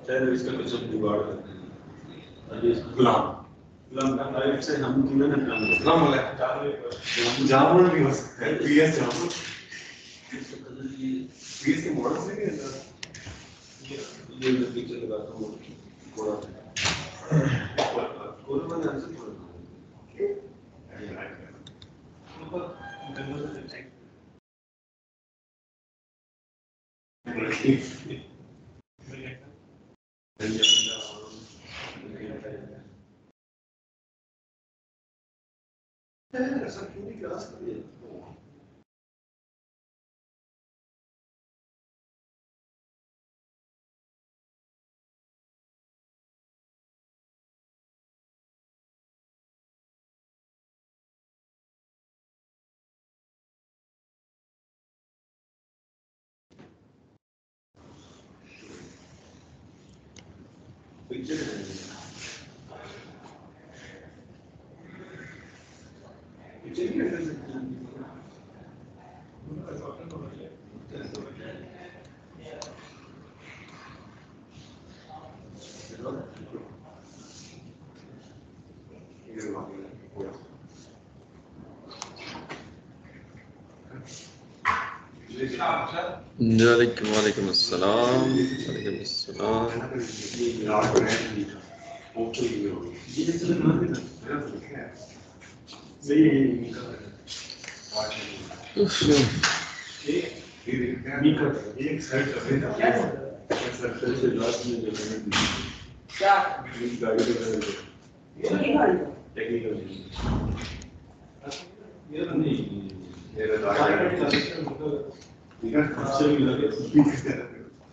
शायद इसका कुछ जुगाड़ करते हैं। अभी गुलाम गुलाम लाइफ से हम तीनों ने प्लान किया। गुलाम वाला जामुन भी हो सकता है। पीएस जामुन पीएस के मॉडल से क्या है? ये मैं पिक्चर लगाता हूँ थोड़ा कोरोना में आंसर थोड़ा ऐसा क्यों नहीं क्लास कर दिया? पिक्चर पिक्चर नहीं कर सकते वालेकुम अस्सलाम। वालेकुम अस्सलाम। एक साइड सर्कल से लास्ट में क्या गाड़ी टेक्निकल ये नहीं मेरा अच्छा भी लगे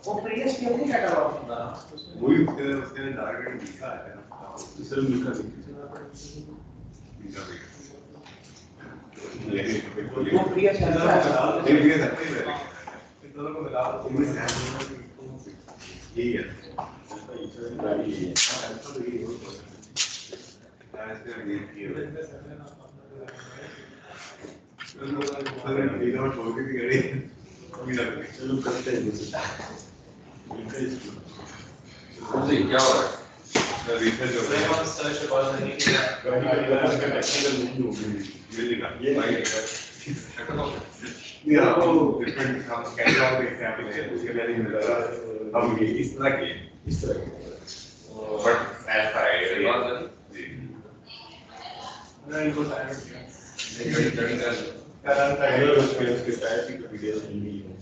वो प्रीवियस क्यों नहीं कटा हुआ वही उसने टारगेट लिखा है सिर्फ लिखा वो प्रीवियस है दोनों को मिला यही है गाड़ी यही है चलो करते हैं क्या हो रहा है रिसर्च हो रहा है सर्च बात नहीं किया गाड़ी का टेक्निकल नहीं होगी ये नहीं ये आपको डिफरेंट हम कैमरा पे एप्लीकेशन उसके लिए नहीं मिलेगा हम ये इस तरह के बट ऐसा है जी नहीं इनको टाइम कलर उसके टायर की वीडियो नहीं है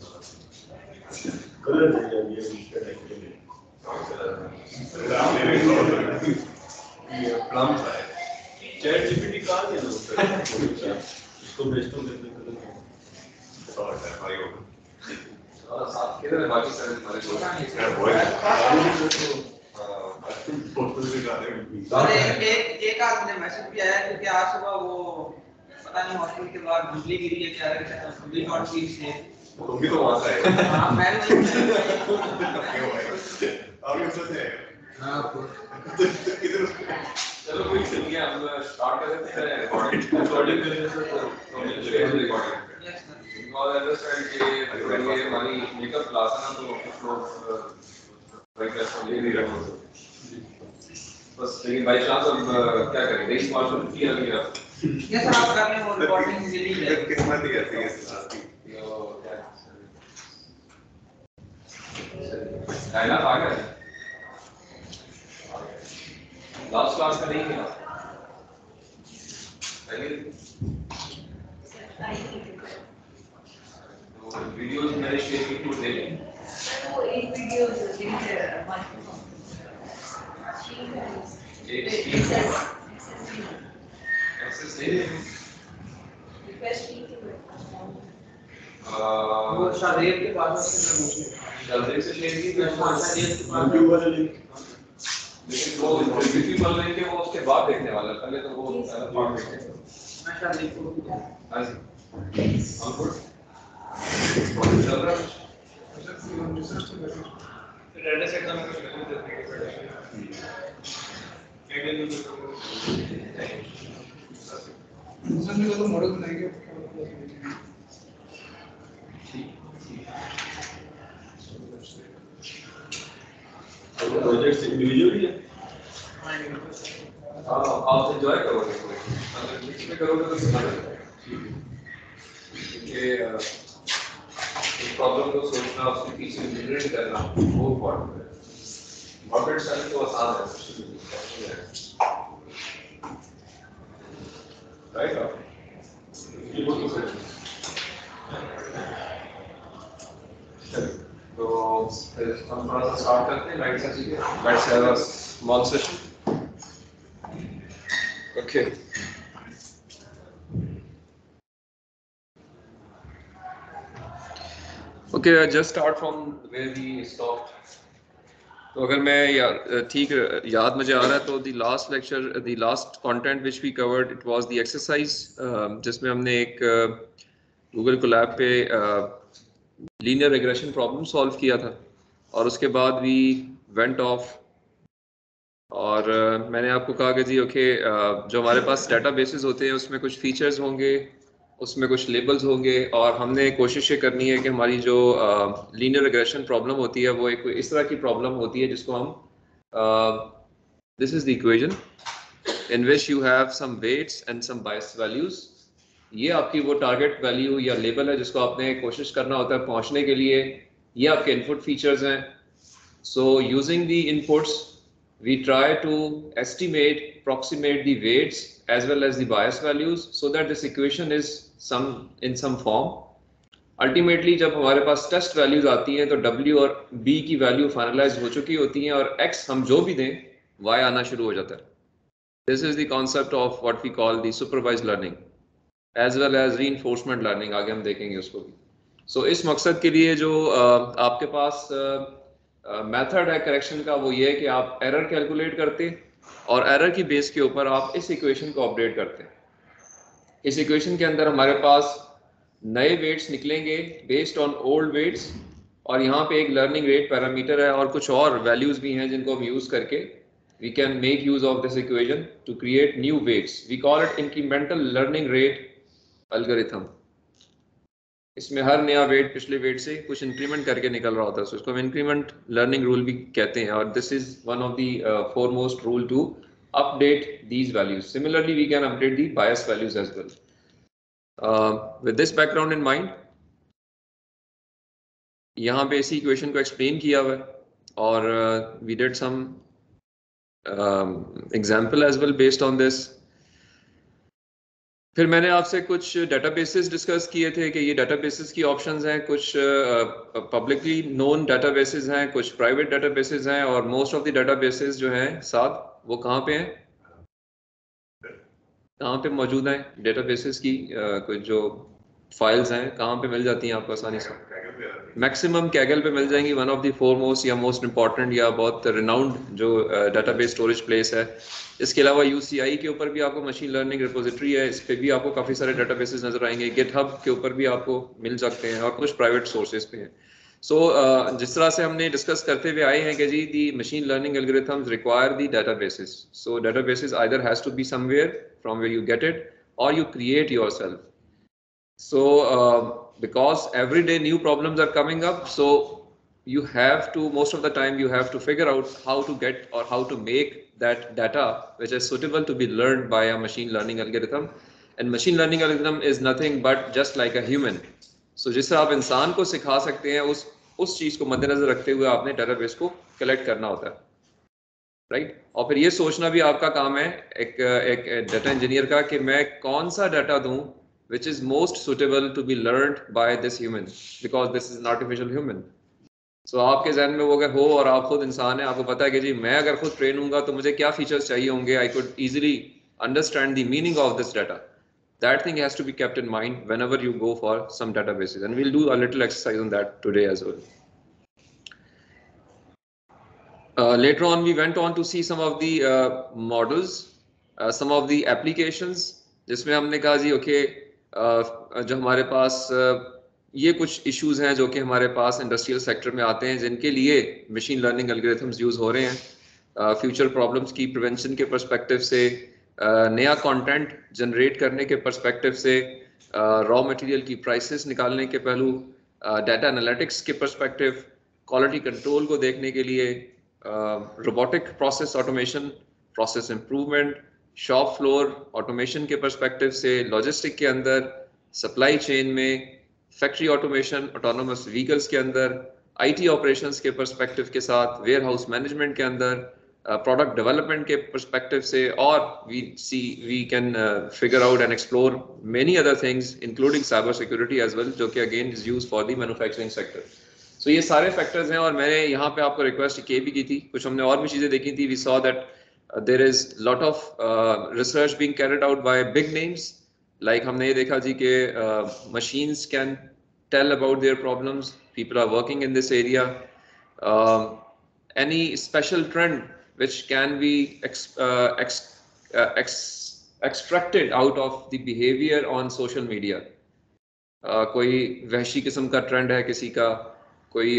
कलर चाहिए ये इसका एक्चुअली प्लम है चैट जीपीटी कहां है उसको भेजता हूं देखने कलर और भाई हो साथ किधर बाकी सारे हमारे को फोटो दिखा दे और एक आदमी ने मैसेज भी आया क्योंकि आज सुबह वो पता नहीं हॉस्पिटल के बाद बिजली गिरी है क्या है बिजली नॉट ठीक से तुम भी तो वहां से आए हां मैं आप कैसे थे हां किधर चलो कोई चल गया हम स्टार्ट कर देते हैं रिकॉर्डिंग करेंगे सर तो recording yes sir because understand कि अगर ये हमारी मेकअप क्लास है ना तो कुछ लोग रिक्वेस्ट ले नहीं रहे होते बस लेकिन बाय चांस अब क्या करें रेस मार्शल किया गया यस सर आप कर रहे हो रिकॉर्डिंग मिली है किस्मत ही ऐसी है इस क्लास की डायलॉग आ गया लास्ट क्लास में नहीं किया तो वीडियोस मैंने शेयर की तो दे दें वो एक वीडियो लिंक है एक एक्सेस दे दें रिक्वेस्ट की थी वो शादेब के पास से जल्दी से शेयर की तो शादेब के पास यूट्यूब वाले लिंक लेकिन वो यूट्यूब वाले लिंक है वो उसके बाद देखने वाला है पहले तो वो पार्ट देखेंगे मैं शादेब को हां जी अंकुर चल रहा है रेड सेट का मैं कुछ नहीं देखने के इंसान को तो मॉडल बनाएंगे प्रोजेक्ट्स इंडिविजुअली है। हाँ आप एंजॉय करोगे अगर मिक्स में करोगे तो मजा ये प्रॉब्लम को सोचना उसके पीछे इंजीनियरिंग करना वो इम्पोर्टेंट है। कॉर्पोरेट स्टाइल तो आसान है राइट ये बहुत कुछ तो हम थोड़ा सा स्टार्ट करते हैं लाइट सा चीजें Let's have a small session. Okay. Okay, I just start from where we stopped. तो अगर मैं ठीक याद मुझे आ रहा है तो the last lecture the last content which we covered it was the exercise जिसमें हमने एक गूगल कोलैब पे लीनियर रिग्रेशन प्रॉब्लम सॉल्व किया था और उसके बाद वी वेंट ऑफ और मैंने आपको कहा कि जी ओके जो हमारे पास डेटाबेसेस होते हैं उसमें कुछ फीचर्स होंगे उसमें कुछ लेबल्स होंगे और हमने कोशिश ये करनी है कि हमारी जो लीनियर रिग्रेशन प्रॉब्लम होती है वो एक इस तरह की प्रॉब्लम होती है जिसको हम this is the equation in which you have some weights and some bias values. ये आपकी वो टारगेट वैल्यू या लेबल है जिसको आपने कोशिश करना होता है पहुंचने के लिए। ये आपके इनपुट फीचर्स हैं। So using the inputs we try to estimate, approximate the weights as well as the bias values so that this equation is in some form. Ultimately जब हमारे पास टेस्ट वैल्यूज आती हैं तो W और B की value finalise हो चुकी होती हैं और X हम जो भी दें Y आना शुरू हो जाता है। This is the concept of what we call the supervised learning as well as reinforcement learning, आगे हम देखेंगे उसको भी। So इस मकसद के लिए जो आपके पास मेथड है करेक्शन का वो ये है कि आप एरर कैलकुलेट करते और एरर की बेस के ऊपर आप इस इक्वेशन को अपडेट करते हैं। इस इक्वेशन के अंदर हमारे पास नए वेट्स निकलेंगे बेस्ड ऑन ओल्ड वेट्स और यहाँ पे एक लर्निंग रेट पैरामीटर है और कुछ और वैल्यूज भी हैं जिनको हम यूज करके we can make use of this equation to create new weights. We call it incremental learning rate algorithm. इसमें हर नया वेट पिछले वेट से कुछ इंक्रीमेंट करके निकल रहा होता है, so इसको हम इंक्रीमेंट लर्निंग रूल भी कहते हैं और this is one of the foremost rule to update these values. Similarly we can update the bias values as well. With this background in mind यहाँ पे इसी इक्वेशन को एक्सप्लेन किया हुआ है और we did some example as well based on this. फिर मैंने आपसे कुछ डेटाबेसेस डिस्कस किए थे कि ये डेटाबेसेस की ऑप्शंस हैं, कुछ पब्लिकली नोन डेटाबेसेस हैं, कुछ प्राइवेट डेटाबेसेस हैं और मोस्ट ऑफ द डेटाबेसेस जो हैं साथ वो कहाँ पे हैं, कहाँ पे मौजूद हैं डेटाबेसेस की कुछ जो फाइल्स हैं कहाँ पे मिल जाती हैं आपको आसानी से? मैक्सिमम कैगल पे मिल जाएंगी, वन ऑफ द फोरमोस्ट या मोस्ट इंपॉर्टेंट या बहुत रिनाउंड जो डेटाबेस स्टोरेज प्लेस है। इसके अलावा UCI के ऊपर भी आपको मशीन लर्निंग रिपोजिटरी है, इस पर भी आपको काफ़ी सारे डेटाबेसेस नजर आएंगे। गिटहब के ऊपर भी आपको मिल सकते हैं और कुछ प्राइवेट सोर्सेज पे हैं। सो जिस तरह से हमने डिस्कस करते हुए आए हैं कि जी the machine learning algorithms require the databases. So databases either has to be somewhere from where you get it और you create yourself. So because every day new problems are coming up, so you have to, most of the time you have to figure out how to get or how to make that data which is suitable to be learned by a machine learning algorithm. And machine learning algorithm is nothing but just like a human. So जिस तरह आप इंसान को सिखा सकते हैं उस चीज को मद्देनजर रखते हुए आपने डेटाबेस को कलेक्ट करना होता है, राइट? और फिर ये सोचना भी आपका काम है एक डाटा इंजीनियर का कि मैं कौन सा डाटा दूं which is most suitable to be learned by this human because this is an artificial human. So आपके जहन में वो अगर हो और आप खुद इंसान हैं, आपको पता है कि जी मैं अगर खुद ट्रेन हूँगा तो मुझे क्या फीचर्स चाहिए होंगे, I could easily understand the meaning of this data. That thing has to be kept in mind whenever you go for some databases, and we'll do a little exercise on that today as well. Later on we went on to see some of the models, some of the applications जिसमें हमने कहा जी okay जो हमारे पास ये कुछ issues हैं जो कि हमारे पास इंडस्ट्रियल सेक्टर में आते हैं जिनके लिए मशीन लर्निंग एल्गोरिथम्स यूज हो रहे हैं फ्यूचर प्रॉब्लम्स की प्रिवेंशन के पर्सपेक्टिव से, नया कंटेंट जनरेट करने के पर्सपेक्टिव से, रॉ मटेरियल की प्राइसेस निकालने के पहलू, डाटा एनालिटिक्स के पर्सपेक्टिव, क्वालिटी कंट्रोल को देखने के लिए, robotic process automation, process improvement, shop floor automation के पर्सपेक्टिव से, लॉजिस्टिक के अंदर, सप्लाई चेन में, फैक्ट्री ऑटोमेशन, ऑटोनोमस व्हीकल्स के अंदर, आईटी ऑपरेशंस के पर्सपेक्टिव के साथ, वेयर हाउस मैनेजमेंट के अंदर, प्रोडक्ट डेवलपमेंट के पर्सपेक्टिव से, और we can figure out and explore many other things including cyber security as well, जो कि again is use for the manufacturing sector. So ये सारे फैक्टर्स हैं, और मैंने यहाँ पे आपको रिक्वेस्ट की भी थी, कुछ हमने और भी चीज़ें देखी थी. We saw that there is lot of research being carried out by big names, like हमने ये देखा जी कि machines can tell about their problems, people are working in this area. Any special trend which can be extracted out of the behavior on social media, कोई वहशी किस्म का trend है किसी का, कोई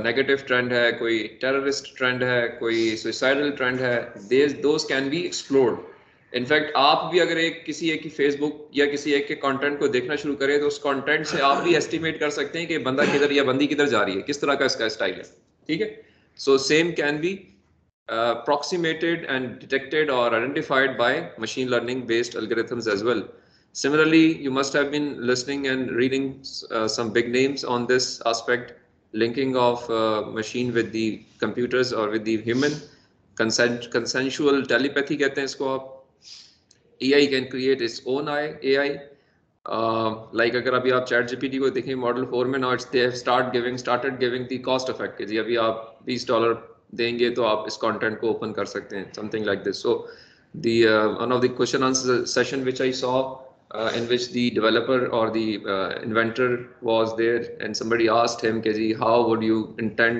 नेगेटिव ट्रेंड है, कोई टेररिस्ट ट्रेंड है, कोई सुसाइडल ट्रेंड है, those can be explored. In fact आप भी अगर किसी एक की फेसबुक या किसी एक के कंटेंट को देखना शुरू करें तो उस कंटेंट से आप भी एस्टिमेट कर सकते हैं कि बंदा किधर या बंदी किधर जा रही है, किस तरह का इसका स्टाइल है. ठीक है. So same can be approximated and detected or identified by machine learning based algorithms as well. Similarly, you must have been listening and reading some big names on this aspect, linking of machine with the computers or with the human. Consensual telepathy कहते हैं इसको आप. AI can create its own AI. Like अगर अभी आप ChatGPT को देखें model 4 में, now they have started giving the cost effect. जी अभी आप $20 देंगे तो आप इस कंटेंट को ओपन कर सकते हैं, something like this. So the one of the question answer session which I saw in which the developer or the inventor was there, and somebody asked him कि जी how would you intend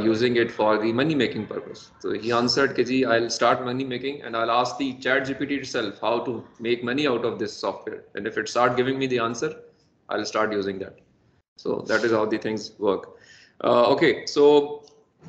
using it for the money making purpose. So he answered कि जी I'll start money making and I'll ask the ChatGPT itself how to make money out of this software, and if it start giving me the answer, I'll start using that. So that is how the things work. Okay, so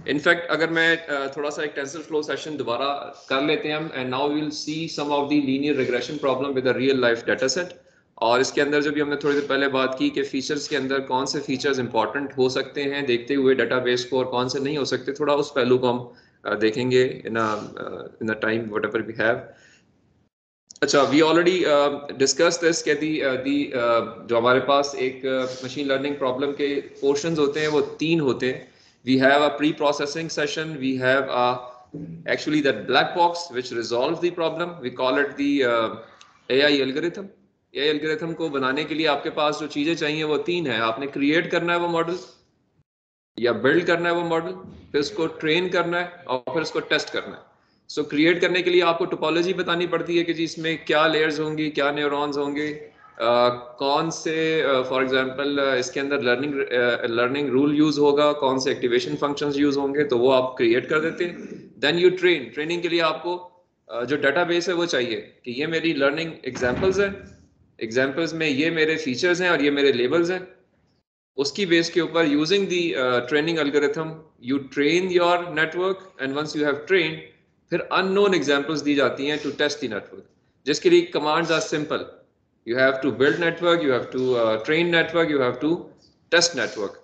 in fact अगर मैं थोड़ा सा एक tensor flow session दोबारा कर लेते हैं हम, and now we will see some of the linear regression problem with a real life data set. और इसके अंदर जो भी हमने थोड़ी देर पहले बात की कि फीचर्स के अंदर कौन से फीचर्स इंपॉर्टेंट हो सकते हैं देखते हुए डेटाबेस को, और कौन से नहीं हो सकते, थोड़ा उस पहलू को हम देखेंगे in a time whatever we have. अच्छा, वी ऑलरेडी डिस्कस दिस कि जो हमारे पास एक मशीन लर्निंग प्रॉब्लम के पोर्शंस होते हैं वो 3 होते हैं. We have a pre-processing session. We have actually that black box which resolves the problem. We call it the AI algorithm. AI algorithm को बनाने के लिए आपके पास जो चीजें चाहिए वो 3 है. आपने क्रिएट करना है वो मॉडल, या बिल्ड करना है वो मॉडल, फिर उसको ट्रेन करना है और फिर उसको टेस्ट करना है. सो क्रिएट करने के लिए आपको टोपोलॉजी बतानी पड़ती है कि जी इसमें क्या लेयर्स होंगी, क्या न्यूरॉन्स होंगे, कौन से फॉर एग्जांपल इसके अंदर लर्निंग रूल यूज होगा, कौन से एक्टिवेशन फंक्शंस यूज होंगे, तो वो आप क्रिएट कर देते हैं. देन यू ट्रेनिंग के लिए आपको जो डेटाबेस है वो चाहिए कि ये मेरी लर्निंग एग्जांपल्स हैं, एग्जांपल्स में ये मेरे फीचर्स हैं और ये मेरे लेबल्स हैं. उसकी बेस के ऊपर using the training algorithm you train your network, and once you have train फिर अननोन एग्जांपल्स दी जाती हैं टू टेस्ट द नेटवर्क, जिसके लिए commands are simple. You have to build network, you have to train network, you have to test network.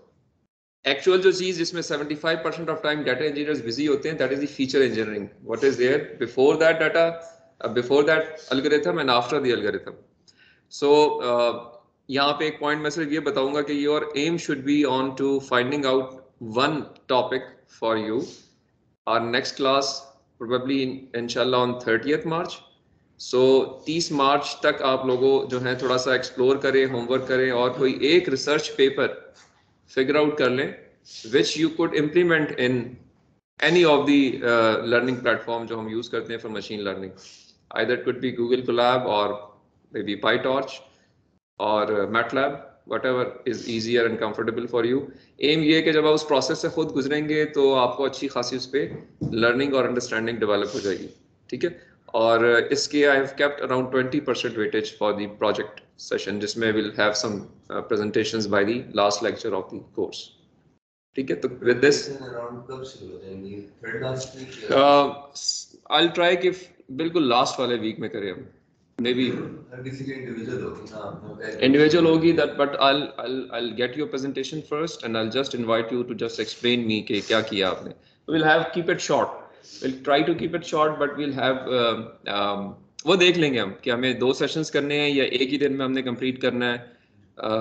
Actual जो चीज जिसमें 75% of time data engineers busy होते हैं, that is the feature engineering. What is there before that data, before that algorithm and after the algorithm. So यहाँ पे एक point मैं सिर्फ ये बताऊंगा कि your aim should be on to finding out one topic for you. Our next class probably inshallah on 30th March. सो 30 मार्च तक आप लोगों जो है थोड़ा सा एक्सप्लोर करें, होमवर्क करें और कोई एक रिसर्च पेपर फिगर आउट कर लें which you could implement in any of the learning platform जो हम यूज करते हैं for machine learning. Either it could be Google Colab और मे बी पाईटॉर्च और MATLAB, whatever is easier and comfortable for you. एम ये कि जब आप उस प्रोसेस से खुद गुजरेंगे तो आपको अच्छी खासी उस पर लर्निंग और अंडरस्टैंडिंग डेवलप हो जाएगी. ठीक है. और इसके I have kept around 20% weightage for the project session, जिसमें will have some presentations by the last lecture of the course. ठीक है, तो विद दिस I'll try कि बिल्कुल लास्ट वाले वीक में करें हम, मे बी इंडिविजुअल होगी that, but I'll get your presentation first and I'll just invite you to just explain me कि क्या किया आपने. We'll have keep it short. We'll try to keep it short, but we'll have वो देख लेंगे हम कि हमें 2 सेशंस करने हैं या एक ही दिन में हमने कंप्लीट करना है.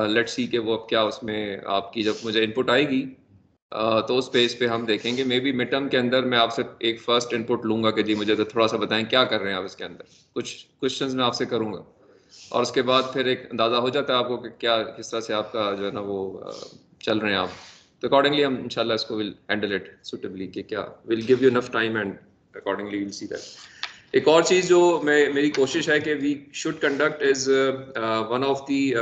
लेट्स सी कि वो अब क्या उसमें आपकी जब मुझे इनपुट आएगी तो उस पेज पे हम देखेंगे. मे बी मिड टर्म के अंदर मैं आपसे एक फर्स्ट इनपुट लूंगा कि जी मुझे तो थोड़ा सा बताएं क्या कर रहे हैं आप इसके अंदर, कुछ क्वेश्चंस मैं आपसे करूंगा और उसके बाद फिर एक अंदाज़ा हो जाता है आपको कि क्या किस तरह से आपका जो है ना वो चल रहे हैं आप. तो अकॉर्डिंगली हम इंशाल्लाह इसको विल हैंडल इट सुटेबली कि क्या will give you enough time and accordingly will see that. एक और चीज़ जो मेरी कोशिश है कि we should conduct is one of the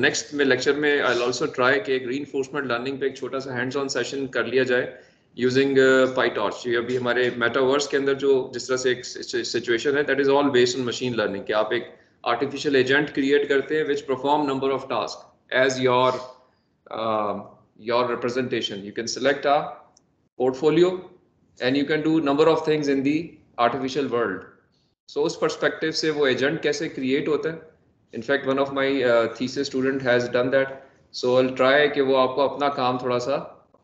next में लेक्चर में आई ऑल्सो ट्राई कि एक रीइंफोर्समेंट लर्निंग पे एक छोटा सा हैंड्स ऑन सेशन कर लिया जाए यूजिंग PyTorch. ये अभी हमारे मेटावर्स के अंदर जो जिस तरह से एक सिचुएशन है that is all based on machine learning कि आप एक आर्टिफिशियल एजेंट क्रिएट करते हैं which perform number of task as your representation. You can select a portfolio and you can do number of things in the artificial world. So उस perspective से वो agent कैसे create होता है. In fact one of my thesis student has done that. So I will try कि वो आपको अपना काम थोड़ा सा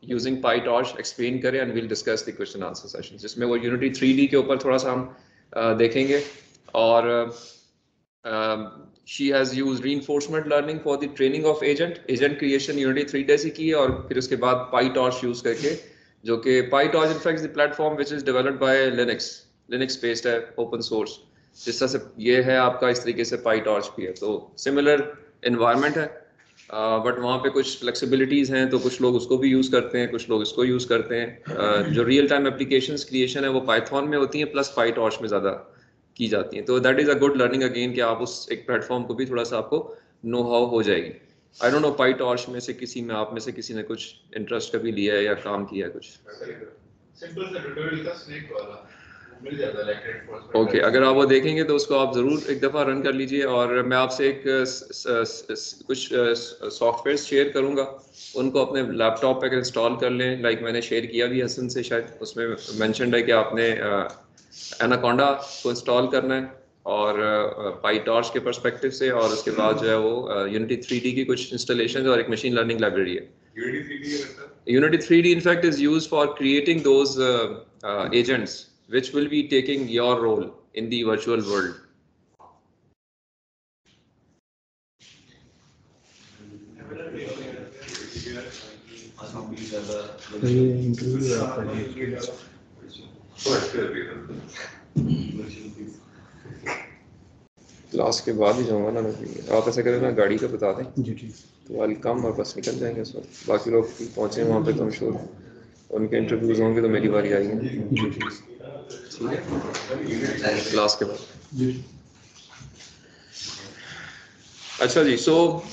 यूजिंग PyTorch एक्सप्लेन करें and will discuss the question answer session जिसमें वो यूनिटी 3D के ऊपर थोड़ा सा हम देखेंगे. और she has use reinforcement learning for the training of agent creation unity 3D से की है और फिर उसके बाद PyTorch यूज करके जो कि PyTorch in fact the platform which is developed by Linux based है, ओपन सोर्स. जिस तरह से ये है आपका इस तरीके से PyTorch भी है. तो सिमिलर इन्वायरमेंट है बट वहाँ पे कुछ फ्लेक्सिबिलिटीज़ हैं तो कुछ लोग उसको भी यूज़ करते हैं, कुछ लोग इसको यूज़ करते हैं. जो रियल टाइम एप्लीकेशंस क्रिएशन है वो पाइथन में होती हैं प्लस PyTorch में ज़्यादा की जाती हैं. तो that is a good learning again कि आप उस एक प्लेटफॉर्म को भी थोड़ा सा आपको नो हाउ हो जाएगी. आई डोंट नो PyTorch में से किसी में आप में से किसी ने कुछ इंटरेस्ट कभी लिया है या काम किया है कुछ. सिंपल सा ट्यूटोरियल था स्नेक वाला, मिल जाता है लाइक ओके, अगर आप वो देखेंगे तो उसको आप ज़रूर एक दफ़ा रन कर लीजिए. और मैं आपसे एक कुछ सॉफ्टवेयर शेयर करूँगा, उनको अपने लैपटॉप पे इंस्टॉल कर लें. लाइक मैंने शेयर किया भी हसन से, शायद उसमें मेंशन्ड है कि आपने एनाकोंडा को इंस्टॉल करना है और PyTorch के पर्सपेक्टिव से, और उसके बाद जो है वो यूनिटी 3D की कुछ इंस्टॉलेशन और एक मशीन लर्निंग लाइब्रेरी है. Unity 3D in fact is used for creating those agents which will be taking your role in the virtual world. Class के बाद ही जाऊंगा ना मैं. आप ऐसा करें ना, गाड़ी का बता दें जी जी, तो वाल कम और बस निकल जाएंगे. सर बाकी लोग पहुंचे वहाँ पे तो हम श्योर उनके इंटरव्यूज होंगे तो मेरी बारी आएगी जी जी. क्लास के बाद. अच्छा जी, सो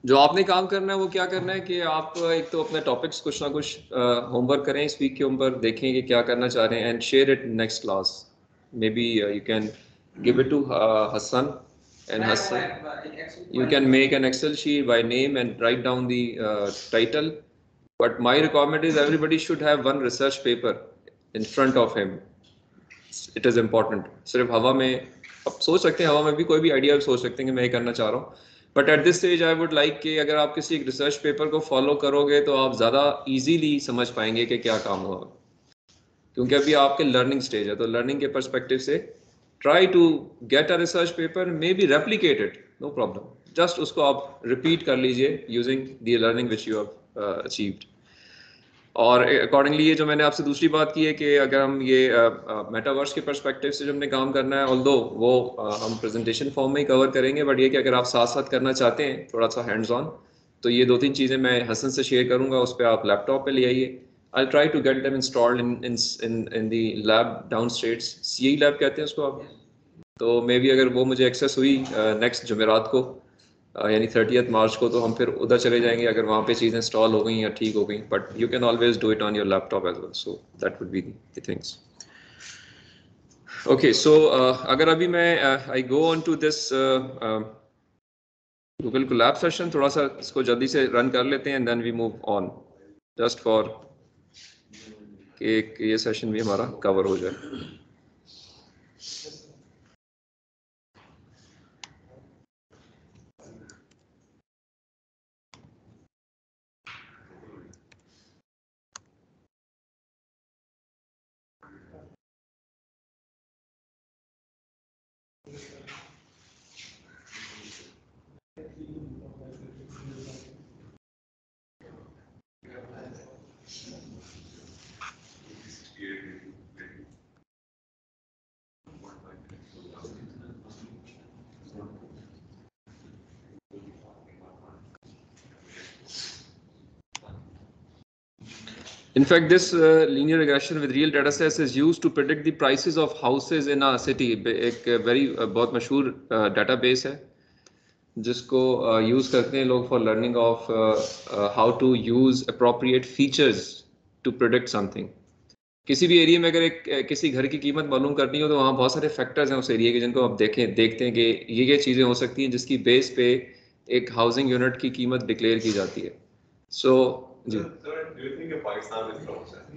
जो आपने काम करना है वो क्या करना है कि आप एक तो अपने टॉपिक्स कुछ ना कुछ होमवर्क करें इस वीक के ऊपर, देखें कि क्या करना चाह रहे हैं and share it next class. May be you can give it to Hassan, and Hassan you can make an Excel sheet by name and write down the title. But my requirement is everybody should have one research paper in front of him. It is important. सिर्फ हवा में आप सोच सकते हैं, हवा में भी कोई भी आइडिया सोच सकते हैं कि मैं ये करना चाह रहा हूँ. But at this stage I would like कि अगर आप किसी एक रिसर्च पेपर को फॉलो करोगे तो आप ज़्यादा इजीली समझ पाएंगे कि क्या काम हुआ, क्योंकि अभी आपके लर्निंग स्टेज है. तो लर्निंग के पर्सपेक्टिव से try to get a research paper, maybe replicate it, no problem. Just उसको आप repeat कर लीजिए using the learning which you have achieved. और accordingly ये जो मैंने आपसे दूसरी बात की है कि अगर हम ये मेटावर्स के पर्सपेक्टिव से जो हमने काम करना है, ऑल्दो वो हम प्रेजेंटेशन फॉर्म में ही कवर करेंगे, बट ये कि अगर आप साथ साथ करना चाहते हैं थोड़ा सा हैंड्स ऑन, तो ये 2-3 चीज़ें मैं हसन से शेयर करूँगा, उस पर आप लैपटॉप पे ले आइए. I'll try to get them installed in the lab downstairs. CE lab कहते हैं उसको आप. तो मे बी अगर वो मुझे एक्सेस हुई नेक्स्ट जुमेरात को यानी 30 मार्च को, तो हम फिर उधर चले जाएंगे अगर वहाँ पे चीज़ें इंस्टॉल हो गई या ठीक हो गई. But you can always do it on your laptop as well, so that would be the things. Okay, so अगर अभी मैं I go on to this Google Colab session थोड़ा सा इसको जल्दी से रन कर लेते हैं and then we move on, just for कि ये सेशन भी हमारा कवर हो जाए। In fact, this linear regression with real data sets is used to predict the prices of houses in a city. एक very बहुत मशहूर database है जिसको use करते हैं लोग for learning of how to use appropriate features to predict something. किसी भी एरिया में अगर किसी घर की कीमत मालूम करनी हो तो वहाँ बहुत सारे फैक्टर्स हैं उस एरिया के जिनको आप देखते हैं कि ये चीज़ें हो सकती हैं जिसकी बेस पे एक हाउसिंग यूनिट की कीमत डिक्लेयर की जाती है। सो जी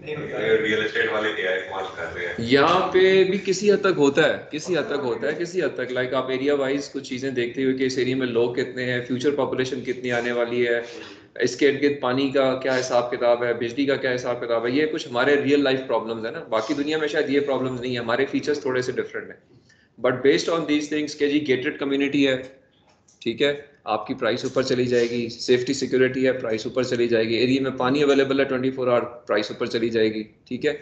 रियल एस्टेट वाले एआई इस्तेमाल कर रहे हैं यहाँ पे भी किसी हद तक होता है, किसी हद तक लाइक आप एरिया वाइज कुछ चीज़ें देखते हुए कि इस एरिया में लोग कितने हैं, फ्यूचर पॉपुलेशन कितनी आने वाली है, इसके इर्द गिर्द पानी का क्या हिसाब किताब है, बिजली का क्या हिसाब किताब है, ये कुछ हमारे रियल लाइफ प्रॉब्लम्स है ना। बाकी दुनिया में शायद ये प्रॉब्लम्स नहीं है, हमारे फीचर्स थोड़े से डिफरेंट हैं, but based on these things के जी गेटेड कम्युनिटी है, ठीक है, आपकी प्राइस ऊपर चली जाएगी, सेफ्टी सिक्योरिटी है, प्राइस ऊपर चली जाएगी, एरिया में पानी अवेलेबल है 24 आवर, प्राइस ऊपर चली जाएगी, ठीक है,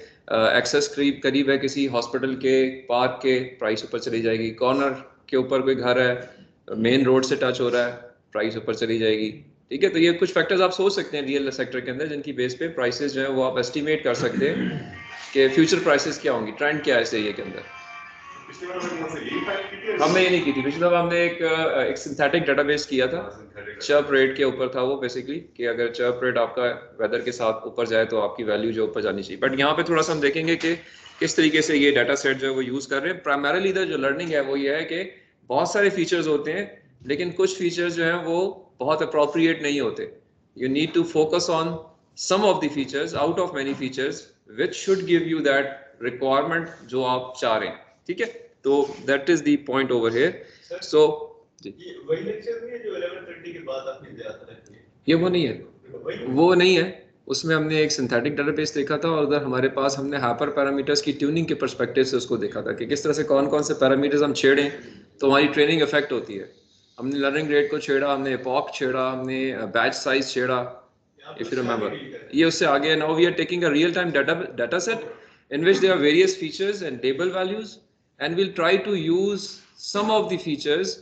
एक्सेस करीब है किसी हॉस्पिटल के, पार्क के, प्राइस ऊपर चली जाएगी, कॉर्नर के ऊपर कोई घर है, मेन रोड से टच हो रहा है, प्राइस ऊपर चली जाएगी, ठीक है। तो ये कुछ फैक्टर्स आप सोच सकते हैं रियल सेक्टर के अंदर जिनकी बेस पे प्राइसेस जो है वो आप एस्टिमेट कर सकते हैं कि फ्यूचर प्राइसेस क्या होंगी, ट्रेंड क्या है इस एरिया के अंदर। हमने ये नहीं की थी, पिछली दफा हमने एक सिंथेटिक डेटाबेस किया था, चर्प रेट के ऊपर था वो बेसिकली कि अगर चर्प रेट आपका वेदर के साथ ऊपर जाए तो आपकी वैल्यू जो ऊपर जानी चाहिए। बट यहाँ पे थोड़ा सा हम देखेंगे कि किस तरीके से ये डाटा सेट जो है वो यूज कर रहे हैं। प्राइमरीली इधर जो लर्निंग है वो ये है कि बहुत सारे फीचर्स होते हैं लेकिन कुछ फीचर्स जो हैं वो बहुत अप्रोप्रिएट नहीं होते। You need to focus on some of the features out of many features which should give you that requirement जो आप चाह रहे हैं, ठीक है। तो that is the point over here. So ये वही लेक्चर नहीं है जो 11:30 के बाद आपने दिया था? ये वो नहीं है, उसमें हमने एक सिंथेटिक डेटाबेस देखा था और उधर हमारे पास हमने हाइपर पैरामीटर्स की ट्यूनिंग के पर्सपेक्टिव से उसको देखा था कि किस तरह से कौन कौन से पैरामीटर्स हम छेड़ें तो हमारी ट्रेनिंग इफेक्ट होती है। हमने लर्निंग रेट को छेड़ा, हमने एपॉक छेड़ा, हमने बैच साइज छेड़ा, इफ यू रिमेंबर। ये उससे आगे now we are taking a real time data set in which there are various features and table values, and we'll try to use some of the features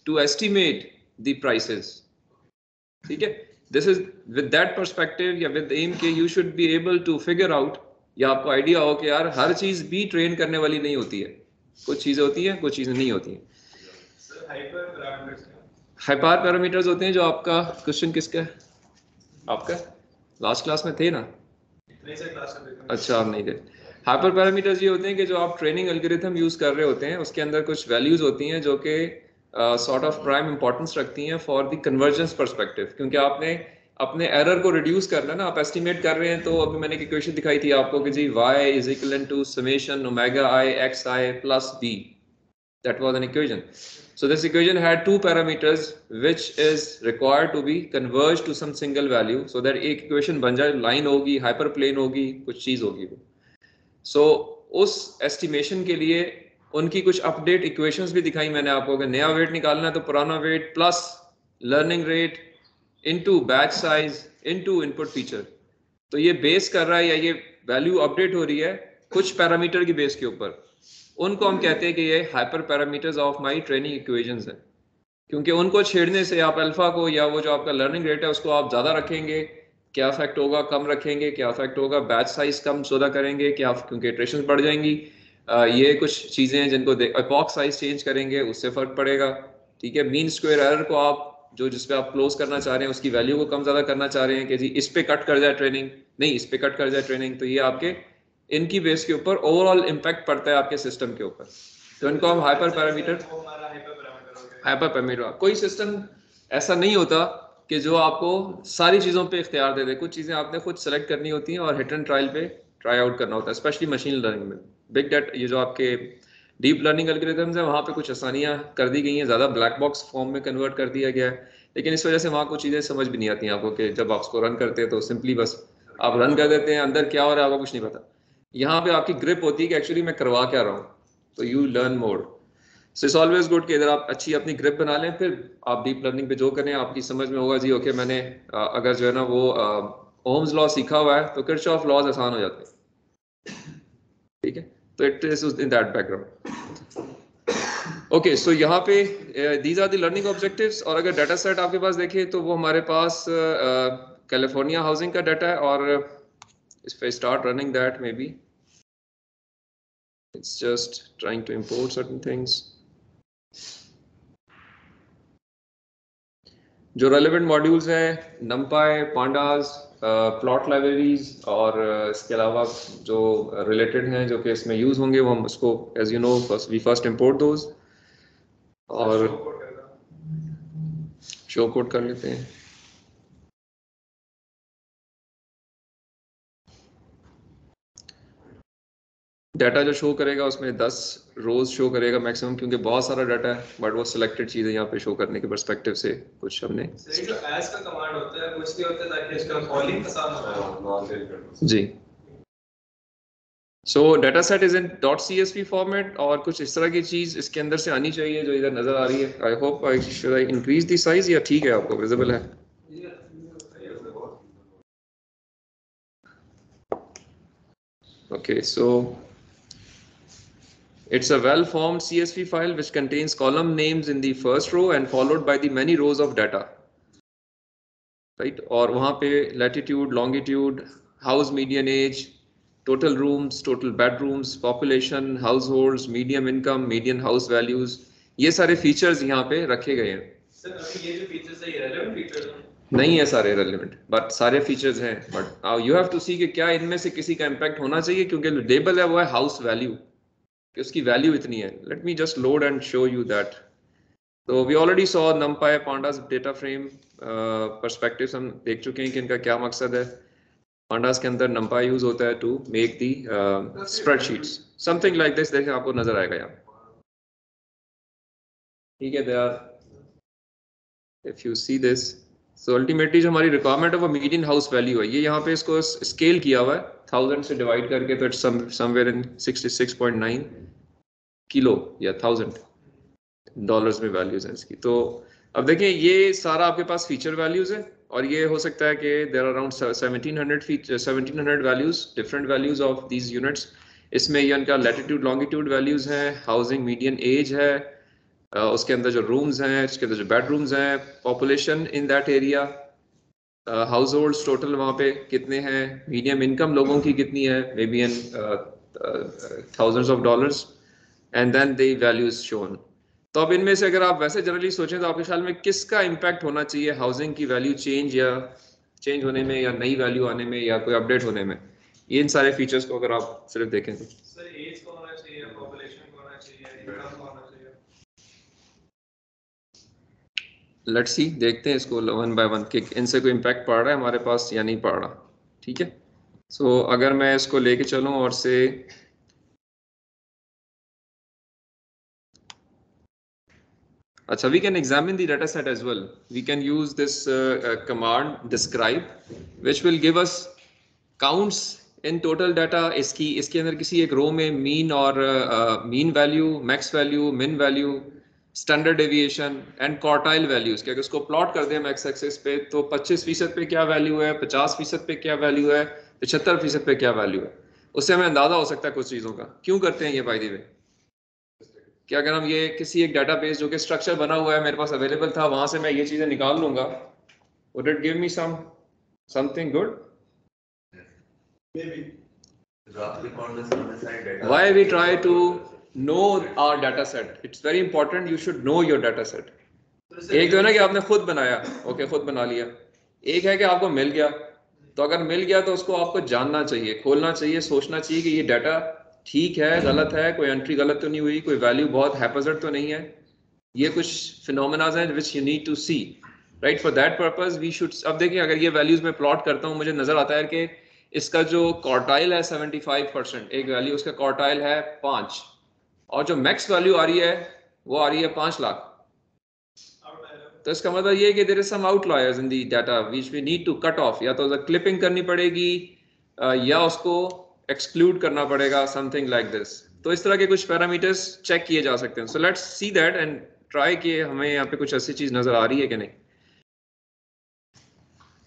to estimate the prices, ठीक है। This is with that perspective या with the aim कि you should be able to figure out, या आपको idea हो कि यार हर चीज भी ट्रेन करने वाली नहीं होती है, कुछ चीजें होती हैं कुछ चीजें नहीं होती हैं। हाइपर पैरामीटर्स होते हैं जो आपका क्वेश्चन किसका है, आपका लास्ट क्लास में थे ना? अच्छा आप नहीं थे। हाइपर पैरामीटर्स ये होते हैं कि जो आप ट्रेनिंग एल्गोरिथम यूज कर रहे होते हैं उसके अंदर कुछ वैल्यूज होती हैं जो कि सॉर्ट ऑफ प्राइम इंपॉर्टेंस रखती हैं फॉर द कन्वर्जेंस पर्सपेक्टिव, क्योंकि आपने अपने एरर को रिड्यूस करना ना, आप एस्टिमेट कर रहे हैं। तो अभी मैंने एक इक्वेशन दिखाई थी आपको कि जी y is equal to summation omega i xi plus b, that was an equation. So this equation had two parameters which is required to be converged to some single value so that एक equation बन जाए, line होगी, hyperplane होगी, कुछ चीज होगी वो। So उस estimation के लिए उनकी कुछ अपडेट इक्वेशंस भी दिखाई मैंने आपको कि नया वेट निकालना है तो पुराना weight plus learning rate into batch size into input feature. तो ये बेस कर रहा है या ये वैल्यू अपडेट हो रही है कुछ पैरामीटर की बेस के ऊपर, उनको हम कहते हैं कि ये hyper parameters of my training equations है। क्योंकि उनको छेड़ने से आप अल्फा को या वो जो आपका लर्निंग रेट है उसको आप ज़्यादा रखेंगे, क्या इफेक्ट होगा, कम रखेंगे, क्या इफेक्ट होगा, बैच साइज कम ज़्यादा करेंगे, क्या क्योंकि इटरेशंस बढ़ जाएंगी, ये कुछ चीज़ें हैं जिनको एपॉक साइज चेंज करेंगे उससे फ़र्क पड़ेगा, ठीक है। मीन स्क्वायर एरर को आप जो जिस पे आप क्लोज करना चाह रहे हैं उसकी वैल्यू को कम ज़्यादा करना चाह रहे हैं कि जी इस पे कट कर जाए ट्रेनिंग, नहीं इस पे कट कर जाए ट्रेनिंग, तो ये आपके इनकी बेस के ऊपर ओवरऑल इम्पैक्ट पड़ता है आपके सिस्टम के ऊपर। तो इनको हम हाइपर पैरामीटर कोई सिस्टम ऐसा नहीं होता कि जो आपको सारी चीज़ों पे इख्तियार दे दे। कुछ चीज़ें आपने खुद सेलेक्ट करनी होती हैं और हिट एंड ट्रायल पे ट्राई आउट करना होता है, स्पेशली मशीन लर्निंग में। बिग डेटा, ये जो आपके डीप लर्निंग एल्गोरिथम्स हैं, वहाँ पे कुछ आसानियाँ कर दी गई हैं, ज़्यादा ब्लैक बॉक्स फॉर्म में कन्वर्ट कर दिया गया है, लेकिन इस वजह से वहाँ कुछ चीज़ें समझ भी नहीं आती हैं आपको कि जब आप उसको रन करते हैं तो सिंपली बस आप रन कर देते हैं, अंदर क्या हो रहा है आपको कुछ नहीं पता। यहाँ पे आपकी ग्रिप होती है कि एक्चुअली मैं करवा क्या रहा हूँ, तो you learn more. So it's always good कि इधर आप अच्छी अपनी ग्रिप बना लें, फिर आप डीप लर्निंग पे जो करें आपकी समझ में होगा जी ओके मैंने अगर जो है ना वो ओम्स लॉ सीखा हुआ है तो किरचॉफ लॉज आसान हो जाते हैं, ठीक है। तो it is in that background. Okay, so यहाँ पे these are the learning objectives. और अगर डाटा सेट आपके पास देखें तो वो हमारे पास कैलिफोर्निया हाउसिंग का डाटा है, और इस पे start running that may be it's just trying to import certain things. जो रेलेवेंट मॉड्यूल्स हैं numpy, pandas, प्लॉट लाइब्रेरीज और इसके अलावा जो रिलेटेड हैं जो कि इसमें यूज होंगे वो हम उसको as you know we first import those और शो कोड कर लेते हैं। डाटा जो शो करेगा उसमें 10 रोज शो करेगा मैक्सिमम, क्योंकि बहुत सारा डाटा है, बट वो सिलेक्टेड चीज़ें यहाँ पे शो करने के पर्सपेक्टिव से कुछ हमने सही। जो एज का कमांड होता है वो इसलिए होता है ताकि इसका कॉलिंग आसान हो जी। So data set is in .csv format और कुछ इस तरह की चीज़ इसके अंदर से आनी चाहिए जो इधर नजर आ रही है। I hope I should I increase the size, या ठीक है आपको विजिबल है? Okay, so it's a well-formed CSV file which contains column names in the first row and followed by the many rows of data, right? और वहाँ पे latitude, longitude, house median age, total rooms, total bedrooms, population, households, median income, median house values, ये सारे features यहाँ पे रखे गए हैं। सर अभी ये जो फीचर्स है ये रेलेवेंट फीचर्स हैं? नहीं है सारे रेलेवेंट, बट सारे फीचर्स हैं, but you have to see कि क्या इनमें से किसी का इम्पैक्ट होना चाहिए, क्योंकि लेबल है वो है हाउस वैल्यू कि उसकी वैल्यू इतनी है। Let me just load and show you that. तो we already saw numpy, pandas data frame perspectives हम देख चुके हैं कि इनका क्या मकसद है। pandas के अंदर numpy यूज होता है to make the spreadsheets, something like this. देखें आपको नजर आएगा यहाँ, ठीक है। They are, if you see this, so ultimately जो हमारी रिक्वायरमेंट है वो मीडियन हाउस वैल्यू है। ये यहाँ पे इसको स्केल किया हुआ है 1000 से डिवाइड करके, तो इट्स समवेयर इन 66.9 किलो या $1000 में वैल्यूज हैं इसकी। तो अब देखें ये सारा आपके पास फीचर वैल्यूज है, और ये हो सकता है कि there are around 1700 values, different values of these units. इसमें ये उनका लैटिट्यूड लॉन्गिट्यूड वैल्यूज हैं, हाउसिंग मीडियन एज है, उसके अंदर जो रूम्स हैं, उसके अंदर जो बेडरूम्स हैं, population in that area, house holds total वहाँ पे कितने हैं, मीडियम इनकम लोगों की कितनी है, maybe in thousands of dollars, and then the values shown. तो अब इनमें से अगर आप वैसे जनरली सोचें तो आपके ख्याल में किसका इम्पैक्ट होना चाहिए हाउसिंग की वैल्यू चेंज होने में, या नई वैल्यू आने में, या कोई अपडेट होने में? ये इन सारे फीचर्स को अगर आप सिर्फ देखें तो सर एज को होना चाहिए, पॉपुलेशन को होना चाहिए, इनकम को होना चाहिए। लेट्स सी, देखते हैं इसको वन बाय वन कि इनसे कोई इम्पैक्ट पड़ रहा है हमारे पास या नहीं पड़ रहा, ठीक है। सो अगर मैं इसको लेके चलूं और से अच्छा, we can examine the data set as well. We can use this command describe, which will give us counts in total data. इसके अंदर किसी एक रो में मीन और मीन वैल्यू, मैक्स वैल्यू, मिन value, standard deviation and quartile values के अगर उसको प्लॉट कर दें मैक्स एक्सिस पे, तो 25% पे क्या वैल्यू है, 50% पे क्या वैल्यू है, 75% पे क्या वैल्यू है, उससे हमें अंदाजा हो सकता है कुछ चीज़ों का। क्यों करते हैं ये बाय द वे? कि अगर हम ये किसी एक डाटाबेस जो कि स्ट्रक्चर बना हुआ है मेरे पास अवेलेबल था, वहां से मैं ये चीजें निकाल लूंगा, would it give me something good? Maybe. Why we try to know our data set? It's very important you should know your data set. एक तो है ना कि आपने खुद बनाया, ओके खुद बना लिया, एक है कि आपको मिल गया। तो अगर मिल गया तो उसको आपको जानना चाहिए, खोलना चाहिए, सोचना चाहिए कि ये डाटा ठीक है, गलत है, कोई एंट्री गलत तो नहीं हुई, कोई वैल्यू बहुत हैपजर्ड तो नहीं है। ये कुछ फिनोमेनाज हैं which you need to see. Right. For that purpose we should, अब देखिए अगर ये वैल्यूज में प्लॉट करता हूँ मुझे नजर आता है कि इसका जो क्वार्टाइल है 75%, एक वैल्यू उसका क्वार्टाइल है 5, और जो मैक्स वैल्यू आ रही है वो आ रही है 5 लाख। तो इसका मतलब ये है कि there is some outliers in the data which we need to cut off, या तो क्लिपिंग करनी पड़ेगी या उसको एक्सक्लूड करना पड़ेगा, समथिंग लाइक दिस। तो इस तरह के कुछ पैरामीटर्स चेक किए जा सकते हैं। So let's see that and try कि हमें यहाँ पे कुछ ऐसी चीज नजर आ रही है कि नहीं।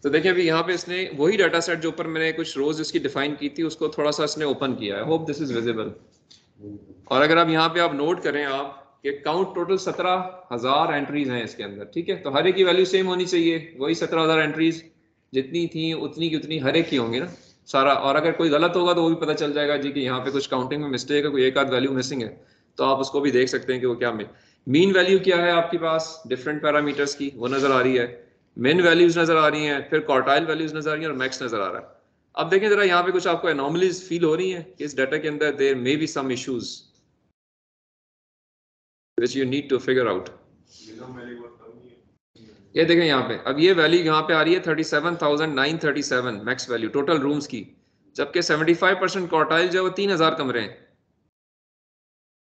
तो देखिए अभी यहाँ पे इसने वही डाटा सेट जो ऊपर मैंने कुछ रोज इसकी डिफाइन की थी उसको थोड़ा सा इसने ओपन किया है। Hope this is visible. और अगर आप यहाँ पे आप नोट करें आप कि काउंट टोटल 17,000 एंट्रीज हैं इसके अंदर, ठीक है। तो हर एक की वैल्यू सेम होनी चाहिए, वही 17,000 एंट्रीज जितनी थी उतनी की उतनी हर एक की होंगी ना सारा। और अगर कोई गलत होगा तो वो भी पता चल जाएगा जी कि यहाँ पे कुछ काउंटिंग में मिस्टेक है, कोई एक आध वैल्यू मिसिंग है, तो आप उसको भी देख सकते हैं कि वो क्या मीन वैल्यू क्या है आपके पास डिफरेंट पैरामीटर्स की, वो नजर आ रही है, मिन वैल्यूज नजर आ रही हैं, फिर क्वार्टाइल वैल्यूज नजर आ रही हैं और मैक्स नजर आ रहा है। अब देखें जरा यहाँ पे कुछ आपको एनॉमलीज फील हो रही हैं कि इस डाटा के अंदर there may be some issues which you need to figure out. ये देखें यहाँ पे, अब ये वैल्यू यहाँ पे आ रही है 37,937 मैक्स वैल्यू टोटल रूम्स की, जबकि 75% क्वार्टाइल जो है वो 3,000 कमरे हैं।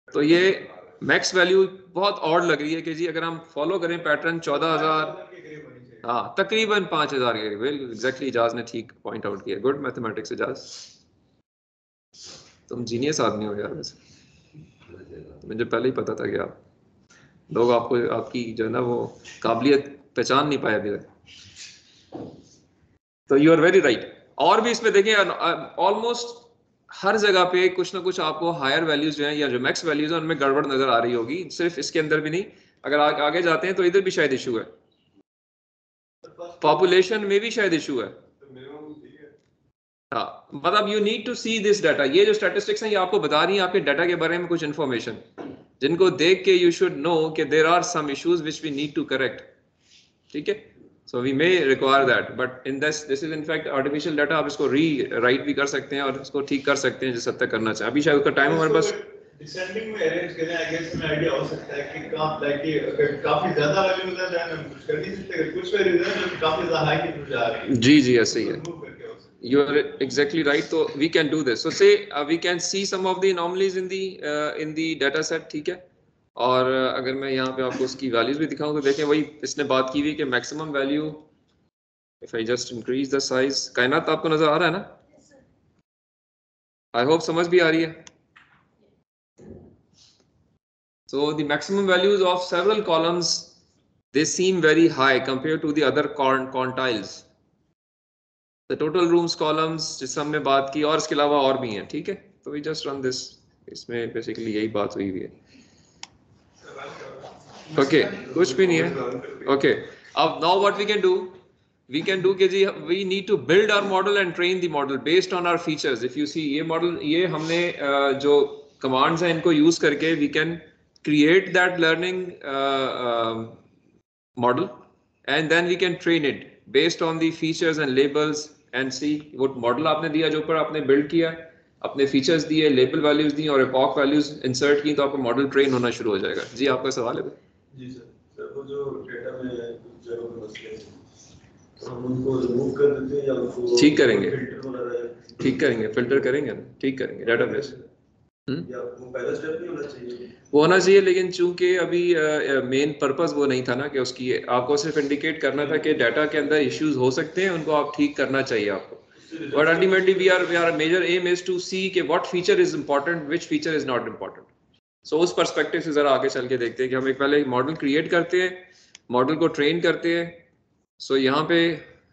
तो ये मैक्स वैल्यू बहुत ऑड लग रही है कि जी अगर हम फॉलो करें पैटर्न 14,000, हाँ तकरीबन 5,000 के करीब। एग्जैक्टली इजाज ने ठीक पॉइंट आउट किया। गुड मैथमेटिक्स इजाज, तुम जीनियस आदमी हो यार। वैसे मुझे पहले ही पता था कि आप लोग आपको आपकी जो है ना वो काबिलियत पहचान नहीं पाए अभी तक। तो यू आर वेरी राइट। और भी इसमें देखें ऑलमोस्ट हर जगह पे कुछ ना कुछ आपको हायर वैल्यूज जो है या जो मैक्स वैल्यूज है उनमें गड़बड़ नजर आ रही होगी। सिर्फ इसके अंदर भी नहीं, अगर आगे जाते हैं तो इधर भी शायद इशू है, पॉपुलेशन में भी शायद इशू है। हाँ मतलब you need to see this data. ये जो स्टैटिस्टिक्स हैं ये आपको बता रही हैं आपके डाटा के बारे में कुछ इन्फॉर्मेशन जिनको देख के यू शुड नो कि there are some issues which we need to correct, ठीक है। So we may require that, but in this is in fact artificial data. आप इसको री राइट भी कर सकते हैं और इसको ठीक कर सकते हैं जिस हद तक करना चाहें। अभी शायद उसका टाइम हमारे पास डिसेंडिंग में अरेंज करें। आई गेस में आईडिया हो सकता है कि काफी ज्यादा वैल्यूज है देन हम कुछ कर नहीं सकते। कुछ वैल्यूज है जो काफी ज्यादा हाई की तरफ जा रही है। जी ऐसे ही है। You are exactly right. So we can do this. So say we can see some of the anomalies in the data set, ठीक है। और अगर मैं यहाँ पे आपको उसकी वैल्यूज भी दिखाऊं तो देखें वही इसने बात की हुई कि maximum value, if I just increase the size, कायनात आपको नजर आ रहा है ना? I hope समझ भी आ रही है। So the maximum values of several columns, they seem very high compared to the other quantiles. The total rooms columns जिस हमने बात की और इसके अलावा और भी हैं, ठीक है। तो we just run this, इसमें बेसिकली यही बात हुई है। ओके कुछ भी नहीं है। ओके अब now what we can do कि जी we need to build our model and train the model based on our features. If you see ये मॉडल, ये हमने जो कमांड्स हैं इनको यूज करके we can create that learning model and then we can train it based on the features and labels and see वो model आपने दिया जो ऊपर आपने बिल्ड किया, अपने फीचर्स दिए, लेबल वैल्यूज दी और एपॉक वैल्यूज इंसर्ट की, तो आपका मॉडल ट्रेन होना शुरू हो जाएगा। जी आपका सवाल है? जी सर, वो जो डेटा में कुछ जगहों पे मसले हैं तो हम उनको रिमूव कर देते हैं या उनको ठीक करेंगे, ठीक करेंगे, फिल्टर करेंगे, ठीक करेंगे डेटाबेस। या वो पहला स्टेप नहीं होना चाहिए? वो होना चाहिए, लेकिन चूंकि अभी मेन पर्पस वो नहीं था ना कि उसकी आपको सिर्फ इंडिकेट करना था कि डाटा के अंदर इश्यूज हो सकते हैं, उनको आप ठीक करना चाहिए आपको। But ultimately we are major aim is to see कि what feature is important, which feature is not important. So उस पर्सपेक्टिव से जरा आगे चल के देखते हैं कि हम एक पहले मॉडल क्रिएट करते हैं, मॉडल को ट्रेन करते हैं। सो यहाँ पे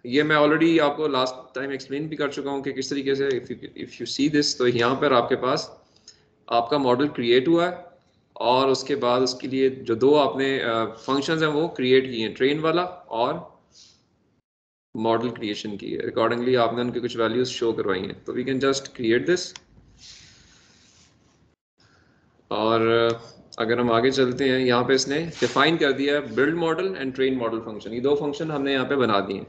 ये मैं ऑलरेडी आपको लास्ट टाइम एक्सप्लेन भी कर चुका हूँ कि किस तरीके से इफ यू सी दिस, तो यहाँ पर आपके पास आपका मॉडल क्रिएट हुआ है और उसके बाद उसके लिए जो दो आपने फंक्शंस हैं वो क्रिएट किए हैं, ट्रेन वाला और मॉडल क्रिएशन की है। अकॉर्डिंगली आपने उनके कुछ वैल्यूज शो करवाई हैं। तो we can just create this और अगर हम आगे चलते हैं, यहाँ पे इसने डिफाइन कर दिया है build model and train model function. ये दो फंक्शन हमने यहाँ पे बना दिए हैं।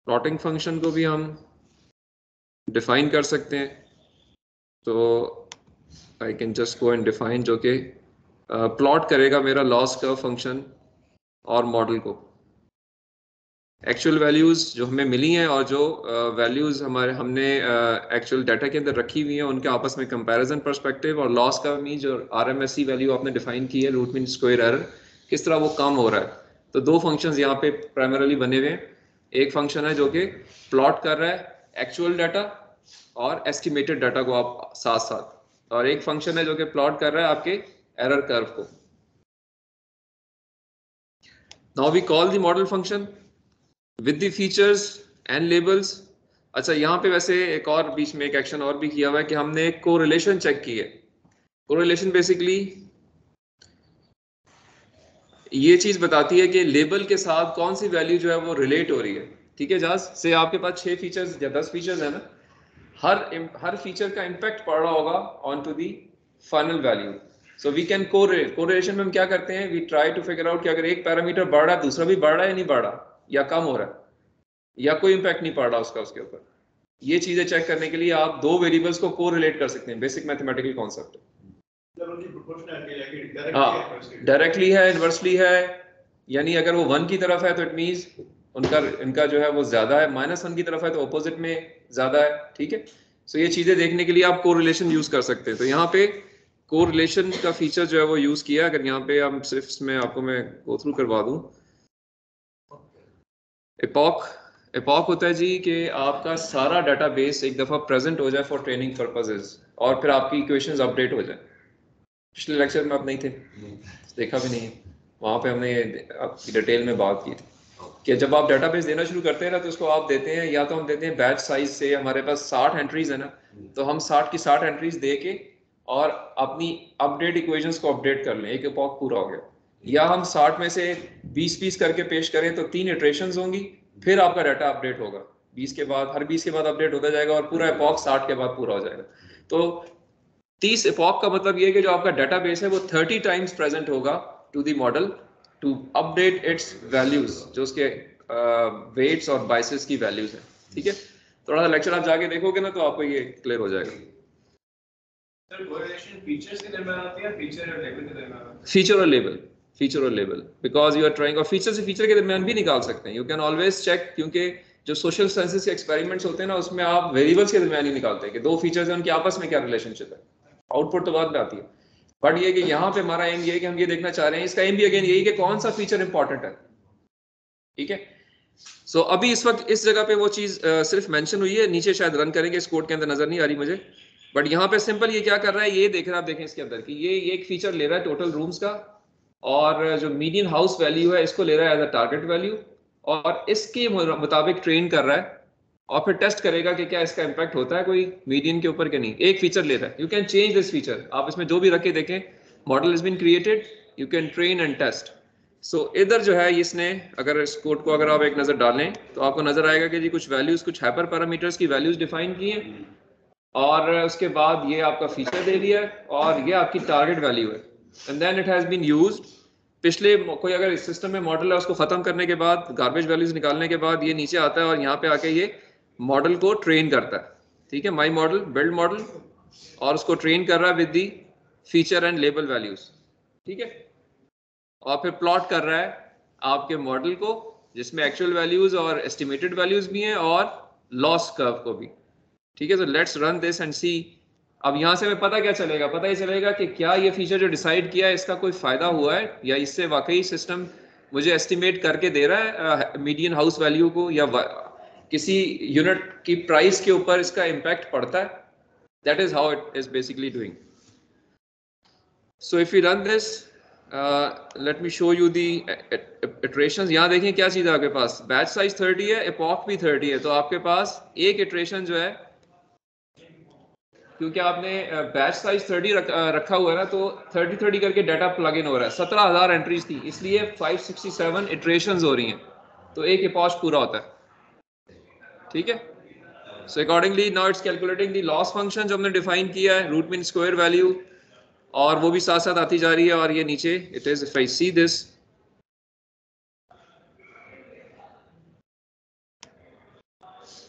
प्लॉटिंग फंक्शन को भी हम डिफाइन कर सकते हैं, तो I can just go and define, जो कि प्लॉट करेगा मेरा लॉस कर्व फंक्शन और मॉडल को, एक्चुअल वैल्यूज जो हमें मिली हैं और जो वैल्यूज हमने एक्चुअल डाटा के अंदर रखी हुई हैं उनके आपस में कंपैरिजन पर्सपेक्टिव, और लॉस कर्व मीन जो RMSE वैल्यू आपने डिफाइन की है रूट मीन स्क्वायर एरर, किस तरह वो कम हो रहा है। तो दो फंक्शंस यहाँ पे प्राइमरली बने हुए हैं। एक फंक्शन है जो कि प्लॉट कर रहा है एक्चुअल डाटा और एस्टिमेटेड डाटा को आप साथ साथ, और एक फंक्शन है जो कि प्लॉट कर रहा है आपके एरर कर्व को। Now we call the model function with the features and labels। अच्छा, यहाँ पे वैसे एक और बीच में एक एक्शन और भी किया हुआ है कि हमने एक कोरिलेशन चेक की है। कोरिलेशन बेसिकली ये चीज बताती है कि लेबल के साथ कौन सी वैल्यू जो है वो रिलेट हो रही है। ठीक है जाज, से आपके पास 6 फीचर्स या 10 फीचर्स है ना, हर फीचर का इम्पैक्ट पड़ रहा होगा on to the final value. So we can correlation में हम क्या करते हैं, we try to figure out कि अगर एक पैरामीटर बढ़ रहा है दूसरा भी बढ़ रहा है या नहीं बढ़ रहा, या कम हो रहा है, या कोई इम्पैक्ट नहीं पड़ रहा उसका उसके ऊपर। ये चीजें चेक करने के लिए आप दो वेरिएबल्स को कोरिलेट कर सकते हैं। बेसिक मैथमेटिकल कॉन्सेप्ट है। हाँ, डायरेक्टली है, इनवर्सली है, यानी अगर वो 1 की तरफ है तो इट मींस इनका जो है वो ज्यादा है, -1 की तरफ है तो ऑपोजिट में ज्यादा है। ठीक है, सो ये चीजें देखने के लिए आप कोरिलेशन यूज कर सकते हैं। तो यहाँ पे कोरिलेशन का फीचर जो है वो यूज किया। अगर यहाँ पे हम सिर्फ इसमें आपको मैं गो थ्रू करवा दूं, एपॉक होता है जी कि आपका सारा डाटाबेस एक दफ़ा प्रेजेंट हो जाए फॉर ट्रेनिंग पर्पसेस, और फिर आपकी इक्वेशंस अपडेट हो जाए। पिछले लेक्चर में आप नहीं थे, देखा भी नहीं, वहाँ पे हमने आपकी डिटेल में बात की थी कि जब आप डाटाबेस देना शुरू करते हैं ना तो उसको आप देते हैं, या तो हम देते हैं बैच साइज से, हमारे पास 60 एंट्रीज है ना, तो हम 60 की 60 एंट्रीज दे के और अपनी अपडेट इक्वेशंस को अपडेट कर लें, एक एपॉक पूरा हो गया। या हम 60 में से 20 करके पेश करें तो 3 इटरेशंस होंगी, फिर आपका डाटा अपडेट होगा 20 के बाद, हर 20 के बाद अपडेट होता जाएगा और पूरा एपॉक 60 के बाद पूरा हो जाएगा। तो 30 एपॉक का मतलब ये है कि जो आपका डाटाबेस है वो 30 टाइम्स प्रेजेंट होगा to the model to update its values, जो उसके वेट्स और बाइसेस की वैल्यूज है। ठीक है, थोड़ा सा लेक्चर आप जाके देखोगे ना तो आपको ये क्लियर हो जाएगा। सर कोरिलेशन फीचर्स के दरमियान आती है, फीचर और लेबल के दरमियान? फीचर और label, because you are trying, और फीचर से फीचर के दरमियान भी निकाल सकते हैं। यू कैन ऑलवेज चेक, क्योंकि जो सोशल साइंसेस के एक्सपेरिमेंट्स होते हैं ना उसमें आप वेरिएबल्स के दरमियान ही निकालते हैं कि दो फीचर्स हैं उनके आपस में क्या रिलेशनशिप है, आउटपुट तो बाद में आती है। बट ये कि यहाँ पे हमारा एम ये है कि हम ये देखना चाह रहे हैं, इसका एम भी अगेन यही कि कौन सा फीचर इंपॉर्टेंट है। ठीक है, सो अभी इस वक्त इस जगह पे वो चीज सिर्फ मेंशन हुई है, नीचे शायद रन करेंगे, इस कोड के अंदर नजर नहीं आ रही मुझे, बट यहाँ पे सिंपल ये क्या कर रहा है, ये देख रहे हैं आप, देखें इसके अंदर कि ये एक फीचर ले रहा है टोटल रूम्स का, और जो मीडियन हाउस वैल्यू है इसको ले रहा है एज अ टारगेट वैल्यू, और इसके मुताबिक ट्रेन कर रहा है, और फिर टेस्ट करेगा कि क्या इसका इंपैक्ट होता है कोई मीडियन के ऊपर कि नहीं। एक फीचर ले रहा है, you can change this feature, आप इसमें जो भी रखे देखें, model is been created, you can train and test. So इधर जो है इसने, अगर इस कोड को अगर आप एक नजर डालें तो आपको नजर आएगा कि जी कुछ वैल्यूज, कुछ हाइपर पैरामीटर्स की वैल्यूज डिफाइन की हैं, और उसके बाद ये आपका फीचर दे दिया है, और ये आपकी टारगेट वैल्यू है, and then it has been used. पिछले कोई अगर इस सिस्टम में मॉडल है उसको खत्म करने के बाद, गार्बेज वैल्यूज निकालने के बाद ये नीचे आता है और यहाँ पे आके ये मॉडल को ट्रेन करता है। ठीक है, माई मॉडल, बिल्ड मॉडल, और उसको ट्रेन कर रहा है with the feature and label values. ठीक है, और फिर प्लॉट कर रहा है आपके मॉडल को जिसमें एक्चुअल वैल्यूज और एस्टिमेटेड वैल्यूज भी हैं और लॉस कर्व को भी। ठीक है, तो लेट्स रन दिस एंड सी। अब यहाँ से हमें पता क्या चलेगा, पता ही चलेगा कि क्या ये फीचर जो डिसाइड किया है इसका कोई फायदा हुआ है, या इससे वाकई सिस्टम मुझे एस्टिमेट करके दे रहा है मीडियन हाउस वैल्यू को, या किसी यूनिट की प्राइस के ऊपर इसका इम्पैक्ट पड़ता है। That is how it is basically doing. So if you run this, let me show you the iterations. यहाँ देखें क्या चीज़ है आपके पास, बैच साइज 30 है, एपॉक भी 30 है, तो आपके पास एक इटरेशन जो है, क्योंकि आपने बैच साइज 30 रखा हुआ है ना, तो 30 करके डाटा प्लग इन हो रहा है। 17,000 एंट्रीज थी, इसलिए 567 इटरेशंस हो रही हैं, तो एक एपॉक पूरा होता है। ठीक है, so accordingly now it's calculating the loss function जो हमने डिफाइन किया है, रूट मीन स्क्वायर वैल्यू, और वो भी साथ साथ आती जा रही है, और ये नीचे it is, if I see this,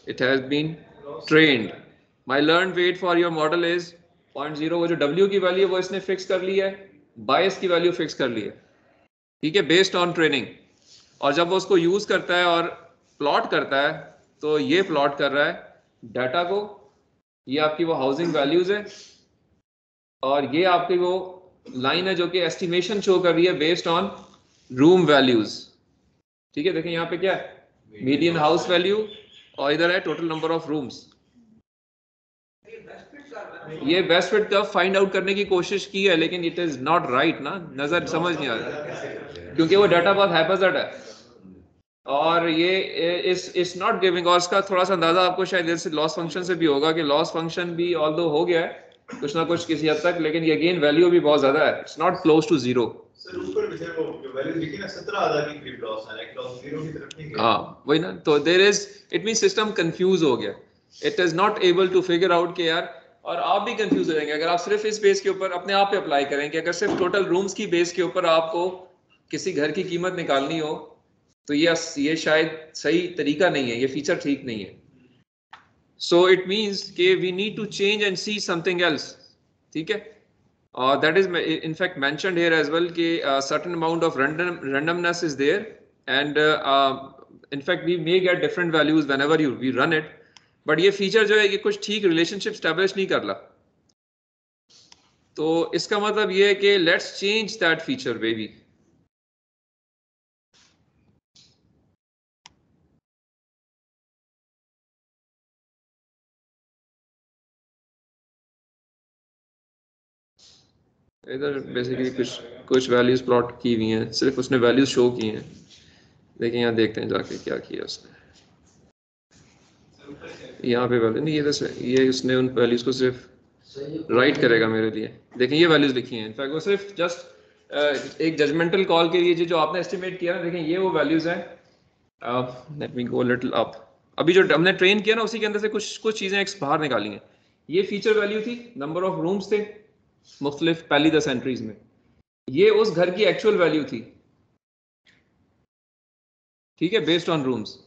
it has been trained. My learned weight for your model is 0.0, वो जो W की वैल्यू है वो इसने फिक्स कर ली है, बायस की वैल्यू फिक्स कर ली है, ठीक है, बेस्ड ऑन ट्रेनिंग। और जब वो उसको यूज करता है और प्लॉट करता है तो ये प्लॉट कर रहा है डाटा को, ये आपकी वो हाउसिंग वैल्यूज है और ये आपकी वो लाइन है जो कि एस्टिमेशन शो कर रही है बेस्ड ऑन रूम वैल्यूज, ठीक है। देखें यहाँ पे क्या है, मीडियन हाउस वैल्यू और इधर है टोटल नंबर ऑफ रूम्स। ये बेस्ट फिट का फाइंड आउट करने की कोशिश की है लेकिन इट इज नॉट राइट ना, नजर समझ नहीं आ रहा क्योंकि वो डाटा बहुत हैपजर्ड है और ये इस नॉट गिविंग। और इसका थोड़ा सा अंदाजा आपको शायद इधर से लॉस फंक्शन से भी होगा कि लॉस फंक्शन भी ऑल्दो हो गया है कुछ ना कुछ किसी हद तक, लेकिन ये अगेन वैल्यू भी बहुत ज्यादा है, it's not close to zero. Sir ऊपर भी वो वैल्यू लिखी ना 17,000 की क्रिप लॉस है, एक लॉस जीरो की तरफ नहीं गया। हाँ वही ना, तो there is, it mean system confuse हो गया, it is not able to figure out के यार। और आप भी कंफ्यूज हो जाएंगे अगर आप सिर्फ इस बेस के ऊपर अपने आप पे अप्लाई करें कि अगर सिर्फ टोटल रूम्स की बेस के ऊपर आपको किसी घर की कीमत निकालनी हो तो ये शायद सही तरीका नहीं है, ये फीचर ठीक नहीं है। सो इट मीन्स कि we need to change and see something else, ठीक है। और that is in fact mentioned here as well कि certain amount of randomness is there and in fact we may get different values whenever we run it, but ये feature जो है ये कुछ ठीक रिलेशनशिप स्टैब्लिश नहीं कर रहा। तो इसका मतलब ये है कि let's change that feature baby. इधर बेसिकली कुछ वैल्यूज प्लॉट की हुई हैं, सिर्फ उसने वैल्यूज शो की हैं। देखिए यहाँ देखते हैं जाके क्या किया उसने। यहाँ पे वैल्यू नहीं, ये उसने उन वैल्यूज को सिर्फ राइट करेगा मेरे लिए। देखें ये वैल्यूज लिखी हैं, इनफैक्ट वो सिर्फ जस्ट एक जजमेंटल कॉल के लिए जो आपने एस्टिमेट किया ना, देखें ये वो वैल्यूज हैं। Let me go little up, अभी जो हमने ट्रेन किया ना उसी के अंदर से कुछ चीजें बाहर निकाली हैं। ये फीचर वैल्यू थी, नंबर ऑफ रूम्स थे मुख्तलिफ पहली 10 एंट्रीज में, ये उस घर की एक्चुअल वैल्यू थी, ठीक है, बेस्ड ऑन रूम्स।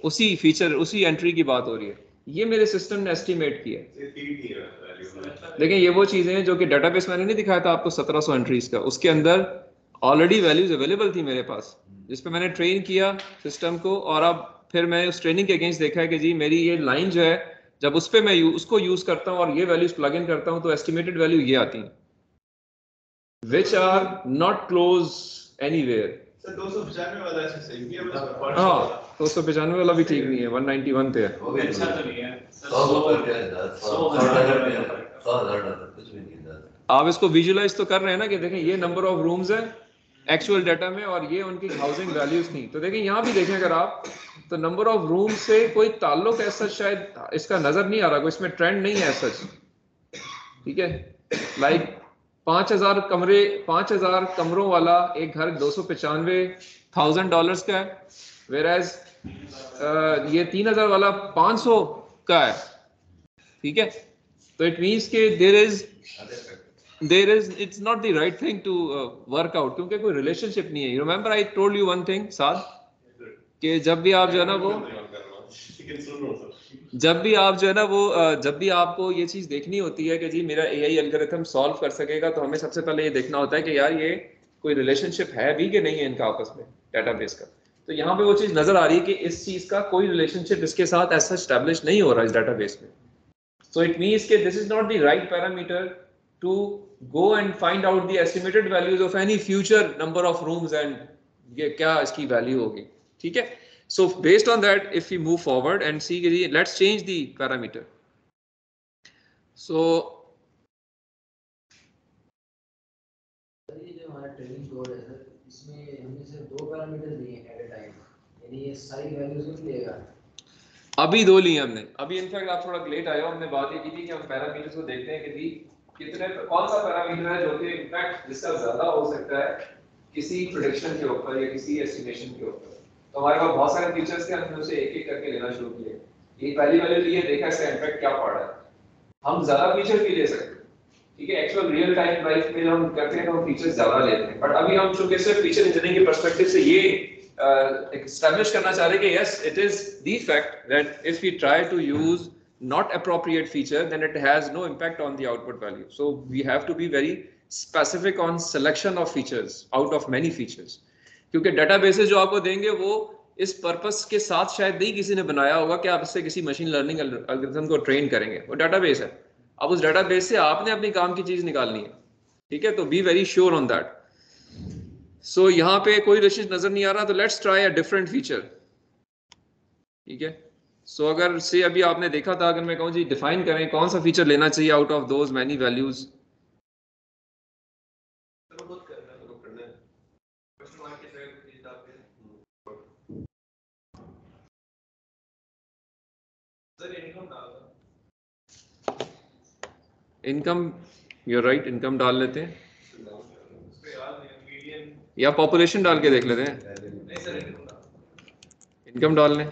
उसी फीचर उसी एंट्री की बात हो रही है, ये मेरे सिस्टम ने एस्टिमेट किया है। लेकिन ये वो चीजें हैं जो कि डेटाबेस मैंने नहीं दिखाया था आपको 1700 एंट्रीज का, उसके अंदर ऑलरेडी वैल्यूज अवेलेबल थी मेरे पास जिस पे मैंने ट्रेन किया सिस्टम को। और अब फिर मैं उस ट्रेनिंग के अगेंस्ट देखा है कि जी मेरी ये लाइन जो है जब उस पे मैं उसको यूज करता हूँ और ये वैल्यूज प्लग इन करता हूँ तो एस्टिमेटेड वैल्यू ये आती हैं which are not close anywhere. Sir 295 वाला ऐसे सही है बस। हाँ 295 वाला भी ठीक नहीं है, 191 पे है। अच्छा तो नहीं है कुछ भी नहीं। आप इसको विजुलाइज तो कर रहे हैं ना कि देखें ये नंबर ऑफ रूम्स है एक्चुअल डाटा में और ये उनकी हाउसिंग वैल्यूज थी। तो देखें यहाँ भी देखें अगर आप तो नंबर ऑफ रूम से कोई ताल्लुक ऐसा शायद इसका नजर नहीं आ रहा, कोई इसमें ट्रेंड नहीं है सच, ठीक है। लाइक 5000 कमरों वाला एक घर $295,000 का है, वेयर एज ये 3000 वाला 500 का है, ठीक है। तो इट मीन्स के there is it's not the right thing to work out, क्योंकि कोई रिलेशनशिप नहीं है। You remember I told you one thing साथ कि जब भी आप जो है ना वो जब भी आपको ये चीज देखनी होती है कि जी मेरा एआई एल्गोरिथम सॉल्व कर सकेगा तो हमें सबसे पहले ये देखना होता है कि यार ये कोई रिलेशनशिप है भी कि नहीं है इनका आपस में डेटाबेस का। तो यहाँ पे वो चीज नजर आ रही है कि इस चीज का कोई रिलेशनशिप इसके साथ ऐसा एस्टैब्लिश नहीं हो रहा इस डेटाबेस में। सो इट मीन्स के this is not the right parameter to go and find out the estimated values of any future number of rooms and ये क्या इसकी वैल्यू होगी, ठीक है। So based on that, if we move forward and see, let's change the parameter. So ये जो हमारा training code है सर, इसमें हमने सिर्फ 2 पैरामीटर दिए एट अ टाइम, यानी ये सारी वैल्यूज को लेगा। अभी 2 लिए हमने, अभी इनफैक्ट आप थोड़ा लेट आए हो, हमने बात ये की थी कि हम पैरामीटर्स को देखते हैं कि जी कितने कौन सा पैरामीटर है जो कि इनफैक्ट जिसका ज्यादा हो सकता है किसी प्रेडिक्शन के ऊपर या किसी एस्टिमेशन के ऊपर। तो हमारे पास बहुत सारे फीचर्स थे, हमने उसे एक एक करके लेना शुरू किया। ये पहली वैल्यू ली है, देखा इसका इम्पैक्ट क्या पड़ रहा है। हम ज्यादा फीचर भी ले सकते हैं, ठीक है। एक्चुअल रियल टाइम लाइफ में हम करते हैं तो हम फीचर्स ज्यादा लेते हैं, बट अभी हम चूंकि सिर्फ फीचर इंजीनियरिंग के पर्सपेक्टिव से ये एस्टैब्लिश करना चाह रहे हैं कि yes it is the fact that if we try to use not appropriate feature then it has no impact on the output value. So we have to be very specific on selection of features out of many features, क्योंकि databases जो आपको देंगे वो इस purpose के साथ शायद नहीं किसी ने बनाया होगा कि आप इससे किसी मशीन लर्निंग एल्गोरिथम को ट्रेन करेंगे, वो डेटाबेस है, अब उस डेटाबेस से आपने अपनी काम की चीज निकालनी है, ठीक है, तो be very sure on that. So यहाँ पे कोई रिलेशन नजर नहीं आ रहा, तो let's try a different feature, ठीक है। सो अगर से अभी आपने देखा था, अगर मैं कहूँ जी डिफाइन करें कौन सा फीचर लेना चाहिए out of those many values, income, you are right, income डाल लेते हैं या पॉपुलेशन डाल के देख लेते हैं, इनकम डाल लें,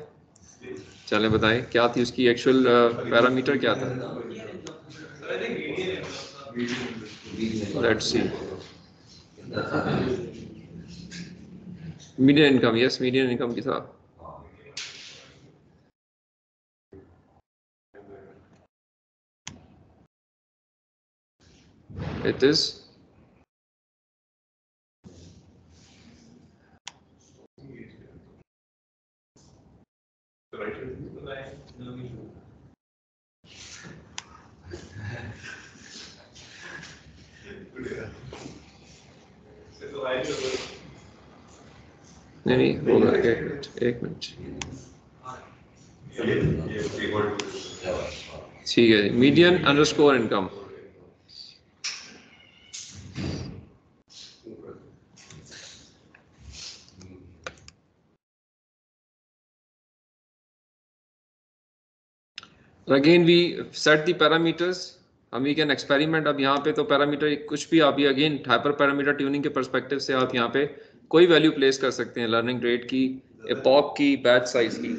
चलें बताएं क्या थी उसकी एक्चुअल पैरामीटर क्या था, let's see, median income, yes median income की था, it is नहीं होगा, एक मिनट ठीक है, median underscore income, again we set the parameters, हम वी कैन एक्सपेरिमेंट। अब यहाँ पे तो पैरामीटर कुछ भी आप ये अगेन हाइपर पैरामीटर ट्यूनिंग के परस्पेक्टिव से आप यहाँ पे कोई वैल्यू प्लेस कर सकते हैं, लर्निंग रेट की, एपॉक की, बैच साइज की,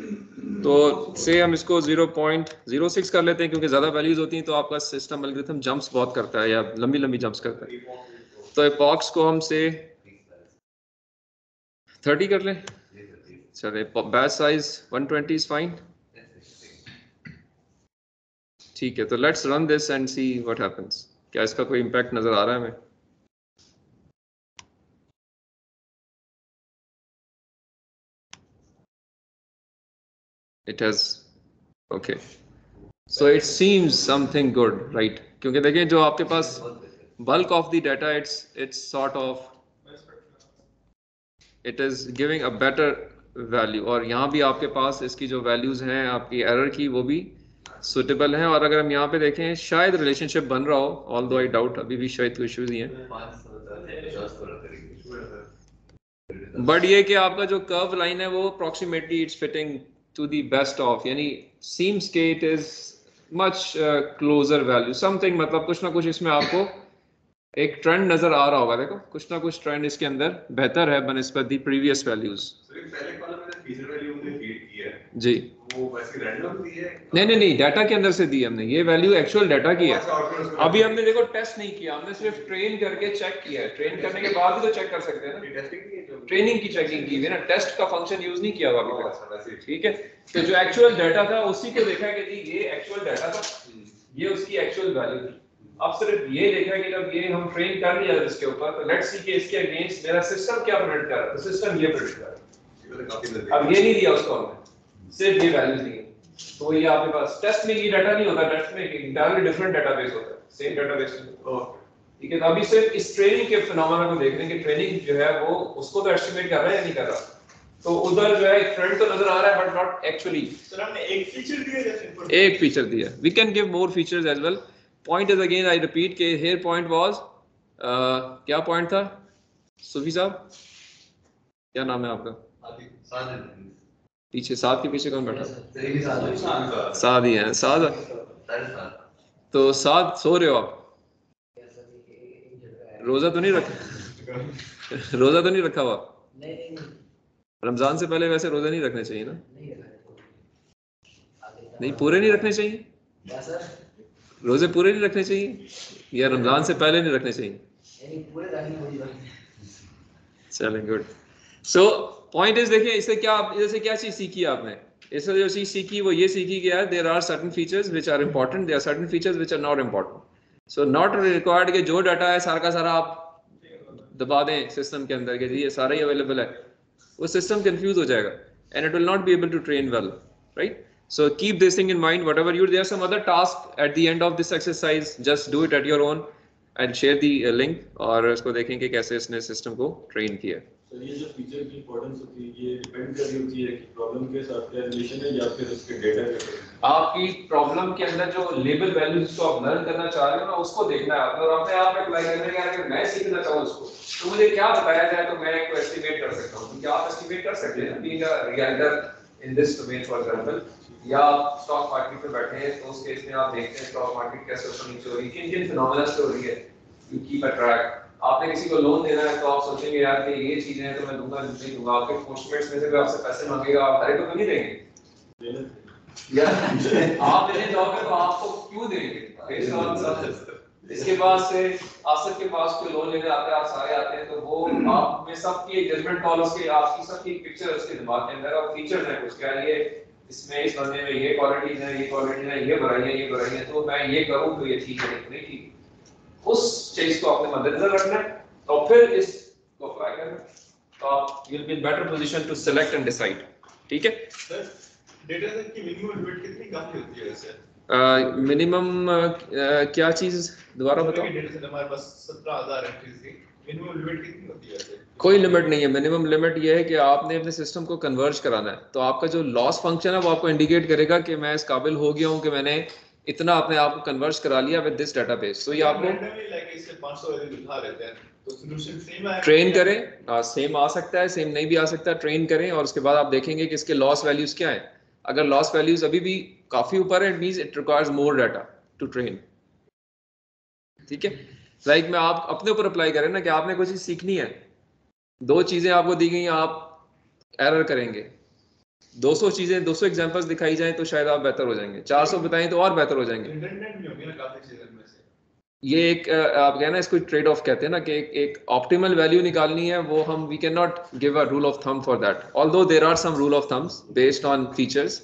तो से हम इसको 0.06 कर लेते हैं, क्योंकि ज़्यादा वैल्यूज होती हैं तो आपका सिस्टम एल्गोरिथम जंप्स बहुत करता है या लंबी लंबी जंप्स करता है, तो एपॉक्स को हम से 30 कर लें, चले, बैच साइज 120 इज फाइन, ठीक है। तो let's run this and see what happens, क्या इसका कोई इम्पैक्ट नजर आ रहा है हमें, it has okay, so it seems something good, right, क्योंकि देखें जो आपके पास bulk of the data, it's sort of it is giving a better value, और यहाँ भी आपके पास इसकी जो वैल्यूज हैं आपकी एरर की वो भी सुटेबल हैं, और अगर हम यहाँ पे देखें शायद रिलेशनशिप बन रहा हो, ऑल्दो आई डाउट, अभी भी शायद कोई इश्यूज ही हैं, बट ये कि आपका जो कर्व लाइन है वो approximately it's fitting to the best of, यानी सीम्स के it is much closer value something, मतलब कुछ ना कुछ इसमें आपको एक ट्रेंड नजर आ रहा होगा, देखो कुछ ना कुछ ट्रेंड इसके अंदर बेहतर है बनिस्बत दी प्रीवियस वैल्यूज। पहले कॉलम में फीचर वैल्यू हमने फीड की है जी, वो वैसे रैंडम दी है, नहीं डाटा के अंदर से दी हमने, ये वैल्यू एक्चुअल डाटा की है, अभी हमने देखो टेस्ट नहीं किया, हमने सिर्फ ट्रेन करके चेक किया है, ट्रेन करने के बाद भी तो चेक कर सकते हैं ना, ट्रेनिंग की चेकिंग की है ना, टेस्ट का फंक्शन यूज नहीं किया हुआ अभी तक, ठीक है। तो जो एक्चुअल डाटा था उसी को देखा कि जी ये एक्चुअल डाटा था, ये उसकी एक्चुअल वैल्यू थी, अब सिर्फ ये देखा कि जब ये हम ट्रेन कर लिया इसके ऊपर, तो लेट्स सी कि इसके अगेंस्ट मेरा सिस्टम क्या प्रिडिक्ट कर रहा है, तो सिस्टम ये प्रिडिक्ट कर रहा है, अब ये नहीं दिया उसको हमने, सिर्फ ये वैल्यूज दी, तो ये आपके पास टेस्ट में ये डाटा नहीं होता, टेस्ट में इंटायरली डिफरेंट डेटाबेस होता है, सेम डेटाबेस में, ठीक है। तो अभी सिर्फ इस ट्रेनिंग के फिनोमेना को देख रहे हैं कि ट्रेनिंग जो है वो उसको तो एस्टिमेट कर रहा है या नहीं कर रहा, तो उधर जो है एक ट्रेंड तो नजर आ रहा है बट नॉट एक्चुअली, सर हमने एक फीचर दिया जैसे एक फीचर दिया, we can give more features as well. Point is again I repeat के हियर पॉइंट वाज, क्या पॉइंट था सूफी साहब, क्या नाम है आपका, पीछे साथ के पीछे कौन बैठा, साद ही है, साद, तो साद सो रहे हो आप, रोजा तो नहीं रखा, रोजा तो नहीं रखा हुआ, रमजान से पहले वैसे रोजा नहीं रखने चाहिए ना, नहीं पूरे नहीं रखने चाहिए, रोजे पूरे नहीं रखने चाहिए या रमजान से पहले नहीं रखने चाहिए, चलें गुड। सो पॉइंट इज देखिए इससे क्या, जैसे क्या चीज सीखी आपने, इससे जो चीज सीखी वो ये सीखी कि यार there are certain features which are important, there are certain features which are not important, so not required कि जो डाटा है सारा का सारा आप दबा दें सिस्टम के अंदर कि जी ये सारा ही अवेलेबल है, वो सिस्टम कंफ्यूज हो जाएगा and it will not be able to train well, right? So keep this thing in mind. Whatever you, there are some other tasks at the end of this exercise, just do it at your own and share the link और इसको देखेंगे कैसे इसने system को train किया। Sir ये जो feature की इंपॉर्टेंस होती है ये डिपेंड कर रही होती है कि प्रॉब्लम के साथ क्या रिलेशन है या फिर उसके डेटा के। आपकी प्रॉब्लम के अंदर जो लेबल वैल्यूज को आप लर्न करना चाह रहे हो ना उसको देखना है आपने, और अपने आप में अप्लाई करने के अगर मैं सीखना चाहूँ उसको तो मुझे क्या बताया जाए तो मैं इसको एस्टिमेट कर सकता हूँ। क्या आप एस्टिमेट कर सकते हैं being a realtor in this domain for example, या आप स्टॉक मार्केट में बैठे हैं तो उस केस में आप देखते हैं स्टॉक मार्केट कैसे ऊपर नीचे हो रही है, किन-किन फिनोमेना से हो रही है, यू कीप अ ट्रैक। आपने किसी को लोन देना है तो आप सोचेंगे यार कि ये चीजें हैं तो मैं दूंगा नहीं दूंगा, आपके पोस्टमेट्स में से कोई आपसे पैसे मांगेगा आप हर एक को नहीं देंगे या आप देने जाओगे तो आपको क्यों देंगे। इसके बाद से आसिफ के पास कोई लोन लेने आता है, आप सारे आते हैं तो वो आप में सबकी एक जजमेंट कॉल उसके आपकी सबकी एक पिक्चर है उसके दिमाग के अंदर और फीचर्स हैं कुछ, क्या ये इसमें इस बंदे में ये क्वालिटीज हैं, ये क्वालिटीज हैं, ये बुराई है तो मैं ये करूं तो ये ठीक है नहीं ठीक, उस चीज को आपने मद्देनजर रखना है तो फिर इसको अप्लाई करना तो आप you will be in better position to select and decide. ठीक है सर, डेटा सेट की मिनिमम लिमिट कितनी काफी होती है वैसे? मिनिमम क्या चीज दोबारा बताओ। डेटा सेट हमारे पास 17,000 एंट्रीज थी, मिनिमम लिमिट कितनी होती है वैसे? कोई लिमिट नहीं है, मिनिमम लिमिट ये है कि आपने अपने सिस्टम को कन्वर्ज कराना है तो आपका जो लॉस फंक्शन है वो आपको इंडिकेट करेगा कि मैं इस काबिल हो गया हूँ कि मैंने इतना अपने आप को कन्वर्ज करा लिया विद दिस डेटाबेस। तो ये आपको इससे 500 वैल्यू दिखा लेते हैं तो सॉल्यूशन सेम है, ट्रेन करें, सेम आ सकता है सेम नहीं भी आ सकता, ट्रेन करें और उसके बाद आप देखेंगे कि इसके लॉस वैल्यूज क्या है। अगर लॉस वैल्यूज अभी भी काफी ऊपर है it means it requires more data to train. ठीक है, लाइक मैं आप अपने ऊपर अप्लाई करें ना कि आपने कोई चीज सीखनी है, 2 चीजें आपको दी गई आप एरर करेंगे, 200 चीजें 200 एग्जांपल्स दिखाई जाएं तो शायद आप बेहतर हो जाएंगे, 400 बताएं तो और बेहतर हो जाएंगे। रिडंडेंट भी होगी ना काफी चीजें में से। ये एक आप कहना इसको ट्रेड ऑफ कहते हैं ना कि एक ऑप्टिमल वैल्यू निकालनी है, वो हम we can not give a rule of thumb for that, although there are some rule of thumbs based on features,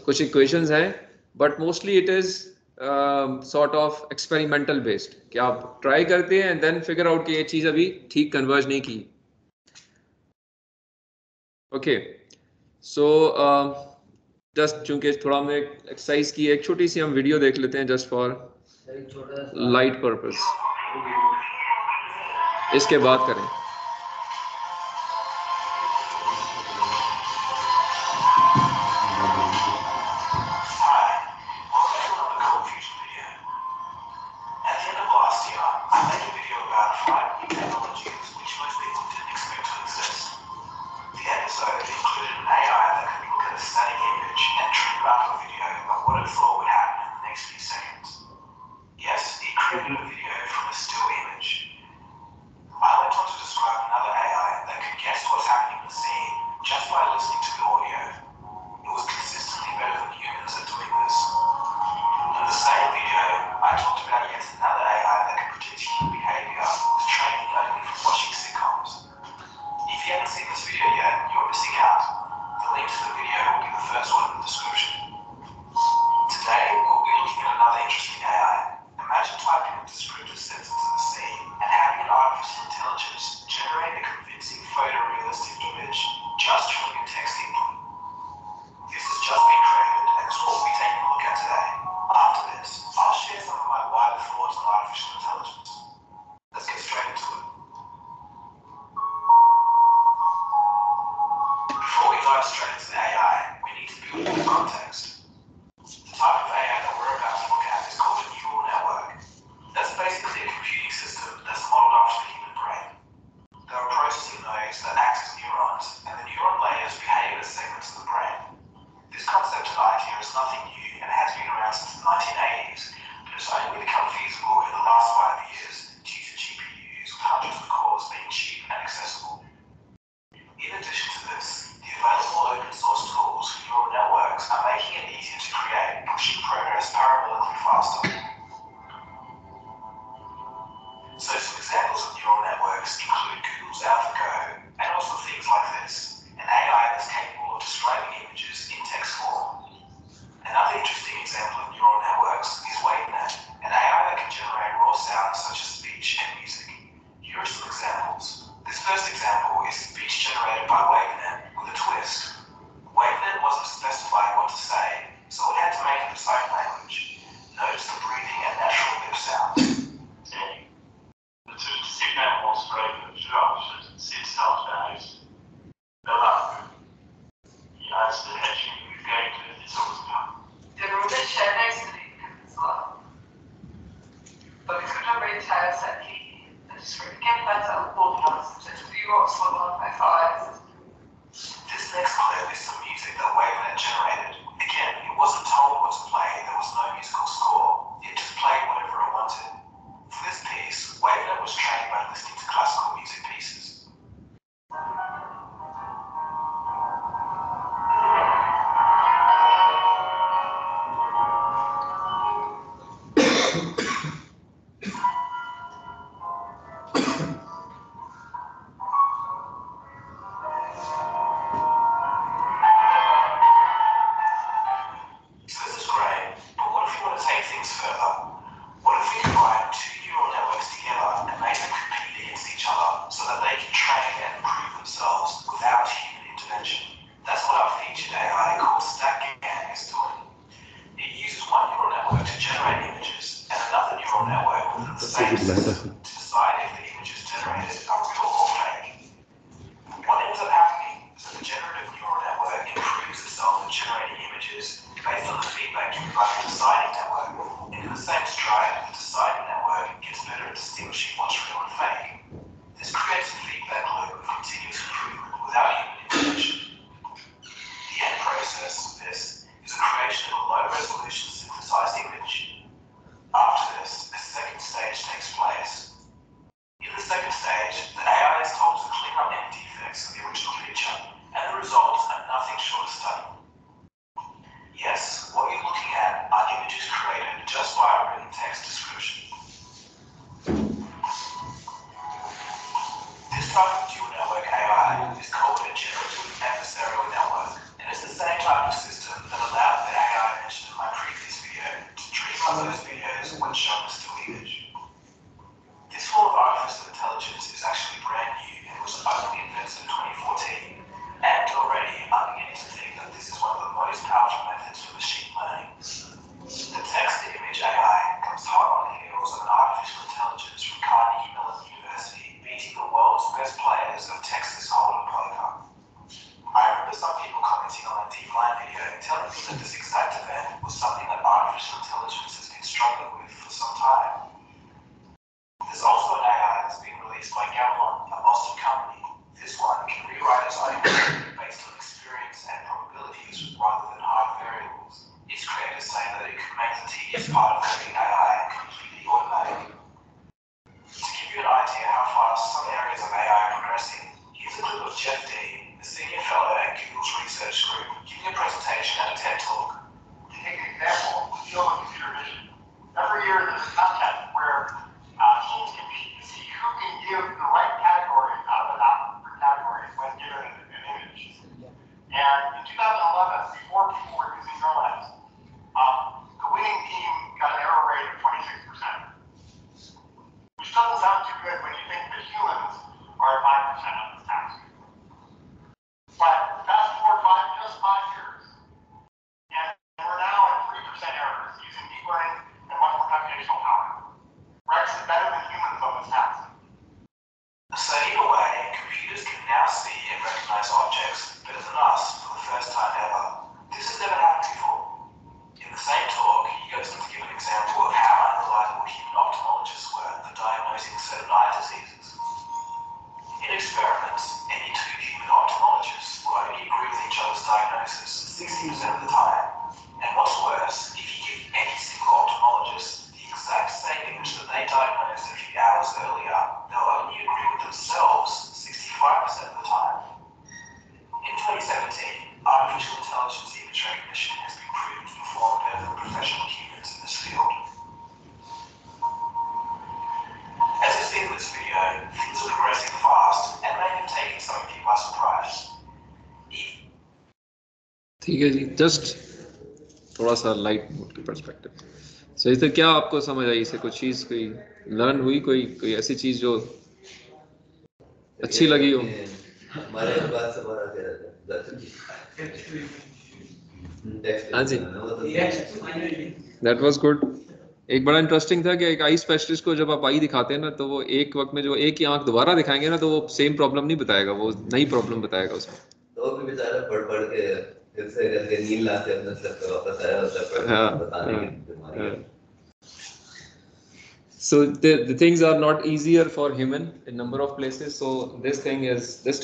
कुछ इक्वेशंस हैं but mostly it is sort of experimental based कि आप try करते हैं एंड देन फिगर आउट कि ये चीज अभी ठीक कन्वर्ज नहीं की। ओके सो जस्ट चूंकि थोड़ा हमने एक्सरसाइज की, एक छोटी सी हम वीडियो देख लेते हैं जस्ट फॉर लाइट पर्पस, इसके बाद करें। nothing new and has been around since the 1980s, but it's only become feasible in the last 5 years. details that he described. Again, that's a full analysis. It's view of slot 155. This next clip is some music that Wavenet generated. Again, it wasn't told what to play, there was no musical score. It just played whatever it wanted. For this piece, Wavenet was trained by listening to classical music pieces. So this is great, but what if you want to take things further? What if we combine two neural networks together and make them compete against each other so that they can train and improve themselves without human intervention? That's what our featured AI called StackGAN is doing. It uses one neural network to generate images and another neural network within the same system to decide if the images generated are real or fake. What ends up happening is that the generative neural network improves itself at generating images based on the feedback given by the deciding network, and in the same stride, the deciding network gets better at distinguishing what's real and fake. This creates a feedback loop of continuous improvement without human intervention. The end process of this is a creation of a low-resolution synthesized image. After this, a second stage takes place. In the second stage, the AI is told to clean up any defects of the original picture, and the results are nothing short of stunning. Yes, what you're looking at are images created just by a written text description. This type of neural network AI is called a generative adversarial network, and it's the same type of system that allowed the AI mentioned in my previous video to dream up those videos when shown a still image. This form of artificial intelligence is actually brand new and was only invented in 2014, and already I'm beginning to think that this is one of the most powerful methods for machine learning. The text-to-image AI comes hot on the heels of an artificial intelligence from Carnegie Mellon University beating the world's best players of Texas Hold'em poker. I remember some people commenting on a DeepMind video telling me that this exact event was something that artificial intelligence has been struggling with for some time. There's also an AI that's being released by Gamelon, a Boston company. This one can rewrite its own code based on experience and probabilities rather than hard variables. Its creators say that it could make the tedious part of coding AI completely automatic. To give you an idea how fast some areas of AI are progressing, here's a clip of Jeff Dean, a senior fellow at Google's research group, giving a presentation at a TED Talk. To take an example, the field of computer vision. Every year there's a contest where teams compete to see who can give the right categories out of the top 3 categories when given an image. And in 2011, before people were using neural nets, the winning team got an error rate of 26%, which doesn't sound too good when you think that humans are at 5% of the task. But fast forward just 5 years, and we're now at 3% errors using deep learning and much more computational power. We're actually better than humans on this task. So in a way, computers can now see and recognize objects better than us for the first time ever. This has never happened before. In the same talk, he goes on to give an example of how unreliable human ophthalmologists were for diagnosing certain eye diseases. In experiments, any 2 human ophthalmologists will only agree with each other's diagnosis 60% of the time. And what's worse, if you give any single ophthalmologist the exact same image that they diagnosed a few hours earlier, they'll only agree with themselves 65% of the time. In 2017, artificial intelligence image recognition has been proven to perform better than professional humans in this field. As you see in this video, things are progressing fast and may have taken some of you by surprise. ठीक है जी, just थोड़ा सा light mode के perspective से इस क्या आपको समझ आई, इससे कुछ चीज़ कोई लर्न हुई, कोई ऐसी चीज़ जो अच्छी लगी हो? हमारे पास हाँ जी, दैट वाज गुड। एक बड़ा इंटरेस्टिंग था कि एक आई स्पेशलिस्ट को जब आप आई दिखाते हैं ना, तो वो एक वक्त में जो एक ही आंख दोबारा दिखाएंगे ना, तो वो सेम प्रॉब्लम नहीं बताएगा, वो नई प्रॉब्लम बताएगा उसमें। तो भी बेचारा पढ़ के फिर से करके नींद लाते अपने सर पे वापस आया, बताने की बीमारी। So the things are not easier for human in number of places. So this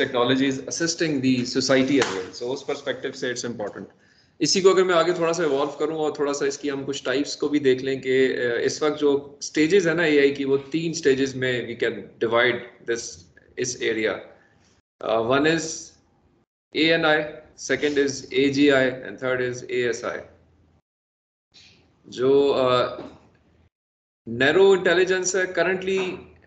technology is assisting the society as well. So उस perspective से it's important. इसी को अगर मैं आगे थोड़ा सा evolve करूँ और थोड़ा सा इसकी हम कुछ types को भी देख लें कि इस वक्त जो stages है ना AI की, वो 3 stages में we can divide this area. One is ANI, second is AGI, and third is ASI. जो नैरो इंटेलिजेंस है, करंटली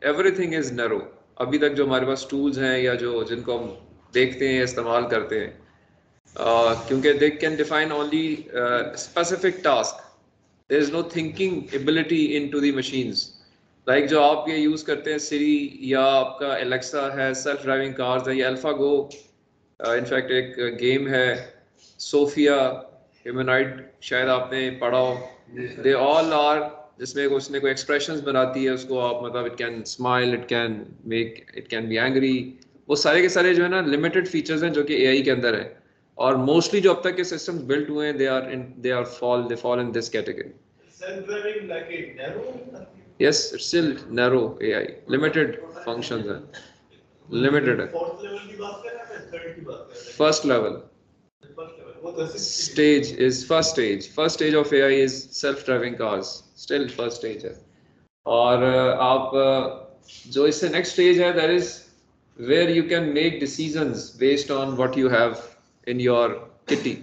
एवरीथिंग इज नैरो. अभी तक जो हमारे पास टूल्स हैं या जो जिनको हम देखते हैं इस्तेमाल करते हैं, क्योंकि they can define only specific task. There is no thinking ability into the machines. Like जो आप ये यूज़ करते हैं सिरी या आपका एलेक्सा है, सेल्फ ड्राइविंग कार्स है, या अल्फागो, इनफैक्ट एक गेम है सोफिया ह्यूमनॉइड, शायद आपने पढ़ा हो. दे ऑल आर, जिसमें उसने कोई एक्सप्रेशंस बनाती है, उसको आप मतलब it can smile, it can be angry. वो सारे के सारे जो है ना लिमिटेड फीचर्स हैं जो कि एआई के अंदर है. और मोस्टली जो अब तक के सिस्टम्स बिल्ट हुए हैं, they fall in this category. Self driving like a narrow, yes, it's still narrow AI, limited functions हैं, लिमिटेड है. फोर्थ लेवल की बात कर रहे हैं, थर्ड की बात कर रहे हैं? First level first stage of AI is self-driving cars, still first stage है. और आप जो इससे next stage है, that is where you can make decisions based on what you have in your kitty.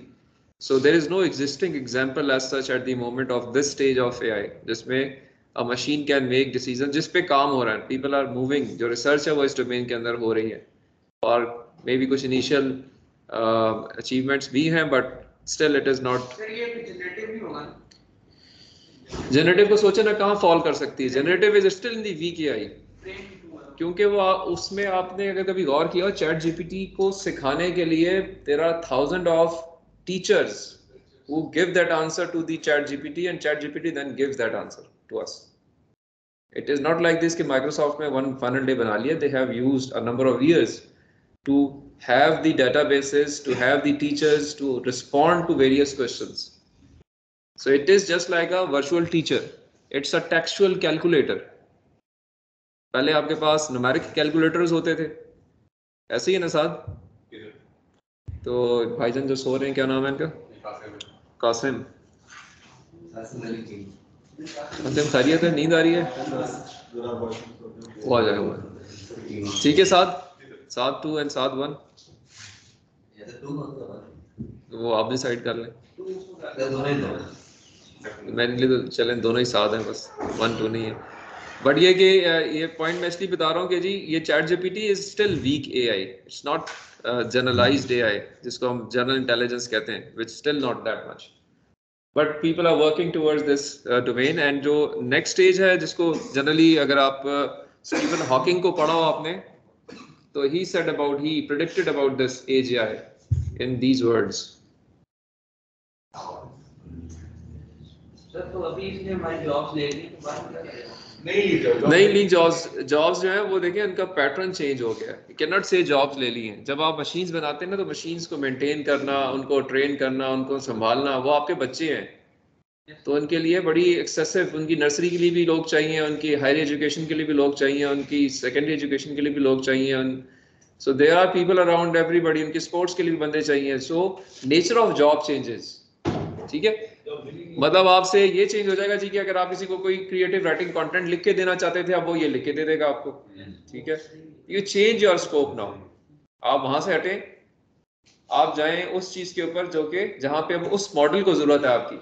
So there is no existing example as such at the moment of this stage of AI जिसमें a machine can make decisions जिस पे काम हो रहा है. People are moving, जो research है वो इस domain के अंदर हो रही है, और maybe कुछ initial achievements भी हैं, but still it is not. Sir ये जनरेटिव भी होगा ना? जनरेटिव को सोचे ना कहाँ फॉल कर सकती है. Generative is still in the weak AI, क्योंकि वो उसमें आपने अगर कभी गौर किया, चैट जीपीटी को सिखाने के लिए there are thousands of teachers who give that answer to the chat GPT, and chat GPT then gives that answer to us. It is not like this कि Microsoft में one funnel day बना लिया. They have used a number of years to have the databases, to have the teachers to respond to various questions. So it is just like a virtual teacher. It's a textual calculator. पहले आपके पास numeric calculators होते थे, ऐसे ही है ना साथ. तो भाईजान जो सो रहे हैं, क्या नाम है इनका? कासिम. कासिम खैरियत है? नींद आ रही है? वो आ जाएगा. ठीक है, साथ 2 and साथ 1 वो आप डिसाइड कर लें. मेरे लिए तो चलें दोनों ही साथ हैं, बस 1 2 नहीं है. बट ये कि ये पॉइंट मैं इसलिए बता रहा हूँ कि जी ये chat GPT is still weak AI. It's not generalized AI जिसको हम जनरल इंटेलिजेंस कहते हैं, which still not that much. But people are working towards this domain. And जो नेक्स्ट स्टेज है, जिसको जनरली अगर आप स्टीफन हॉकिंग को पढ़ा हो आपने, तो he predicted about this AGI in these words. Sir तो अभी इसने हमारी जॉब्स ले ली, तो बात क्या करें? नहीं ली जॉब्स जो है वो देखिए उनका पैटर्न चेंज हो गया. You cannot say जॉब्स ले ली हैं. जब आप मशीन्स बनाते हैं ना, तो मशीन्स को मेंटेन करना, उनको ट्रेन करना, उनको संभालना, वो आपके बच्चे हैं. तो उनके लिए बड़ी एक्सेसिव, उनकी नर्सरी के लिए भी लोग चाहिए, उनकी हायर एजुकेशन के लिए भी लोग चाहिए, उनकी सेकेंडरी एजुकेशन के लिए भी लोग चाहिए. So there are people around everybody. उनके स्पोर्ट्स के लिए भी बंदे चाहिए. So nature of job changes. ठीक है, मतलब आपसे ये चेंज हो जाएगा जी कि अगर आप किसी को कोई क्रिएटिव राइटिंग कंटेंट लिख के देना चाहते थे, अब वो ये लिख के दे देगा आपको. ठीक है, you change your scope now. आप वहां से हटें, आप जाएं उस चीज के ऊपर जो कि जहां पे अब उस मॉडल को जरूरत है आपकी.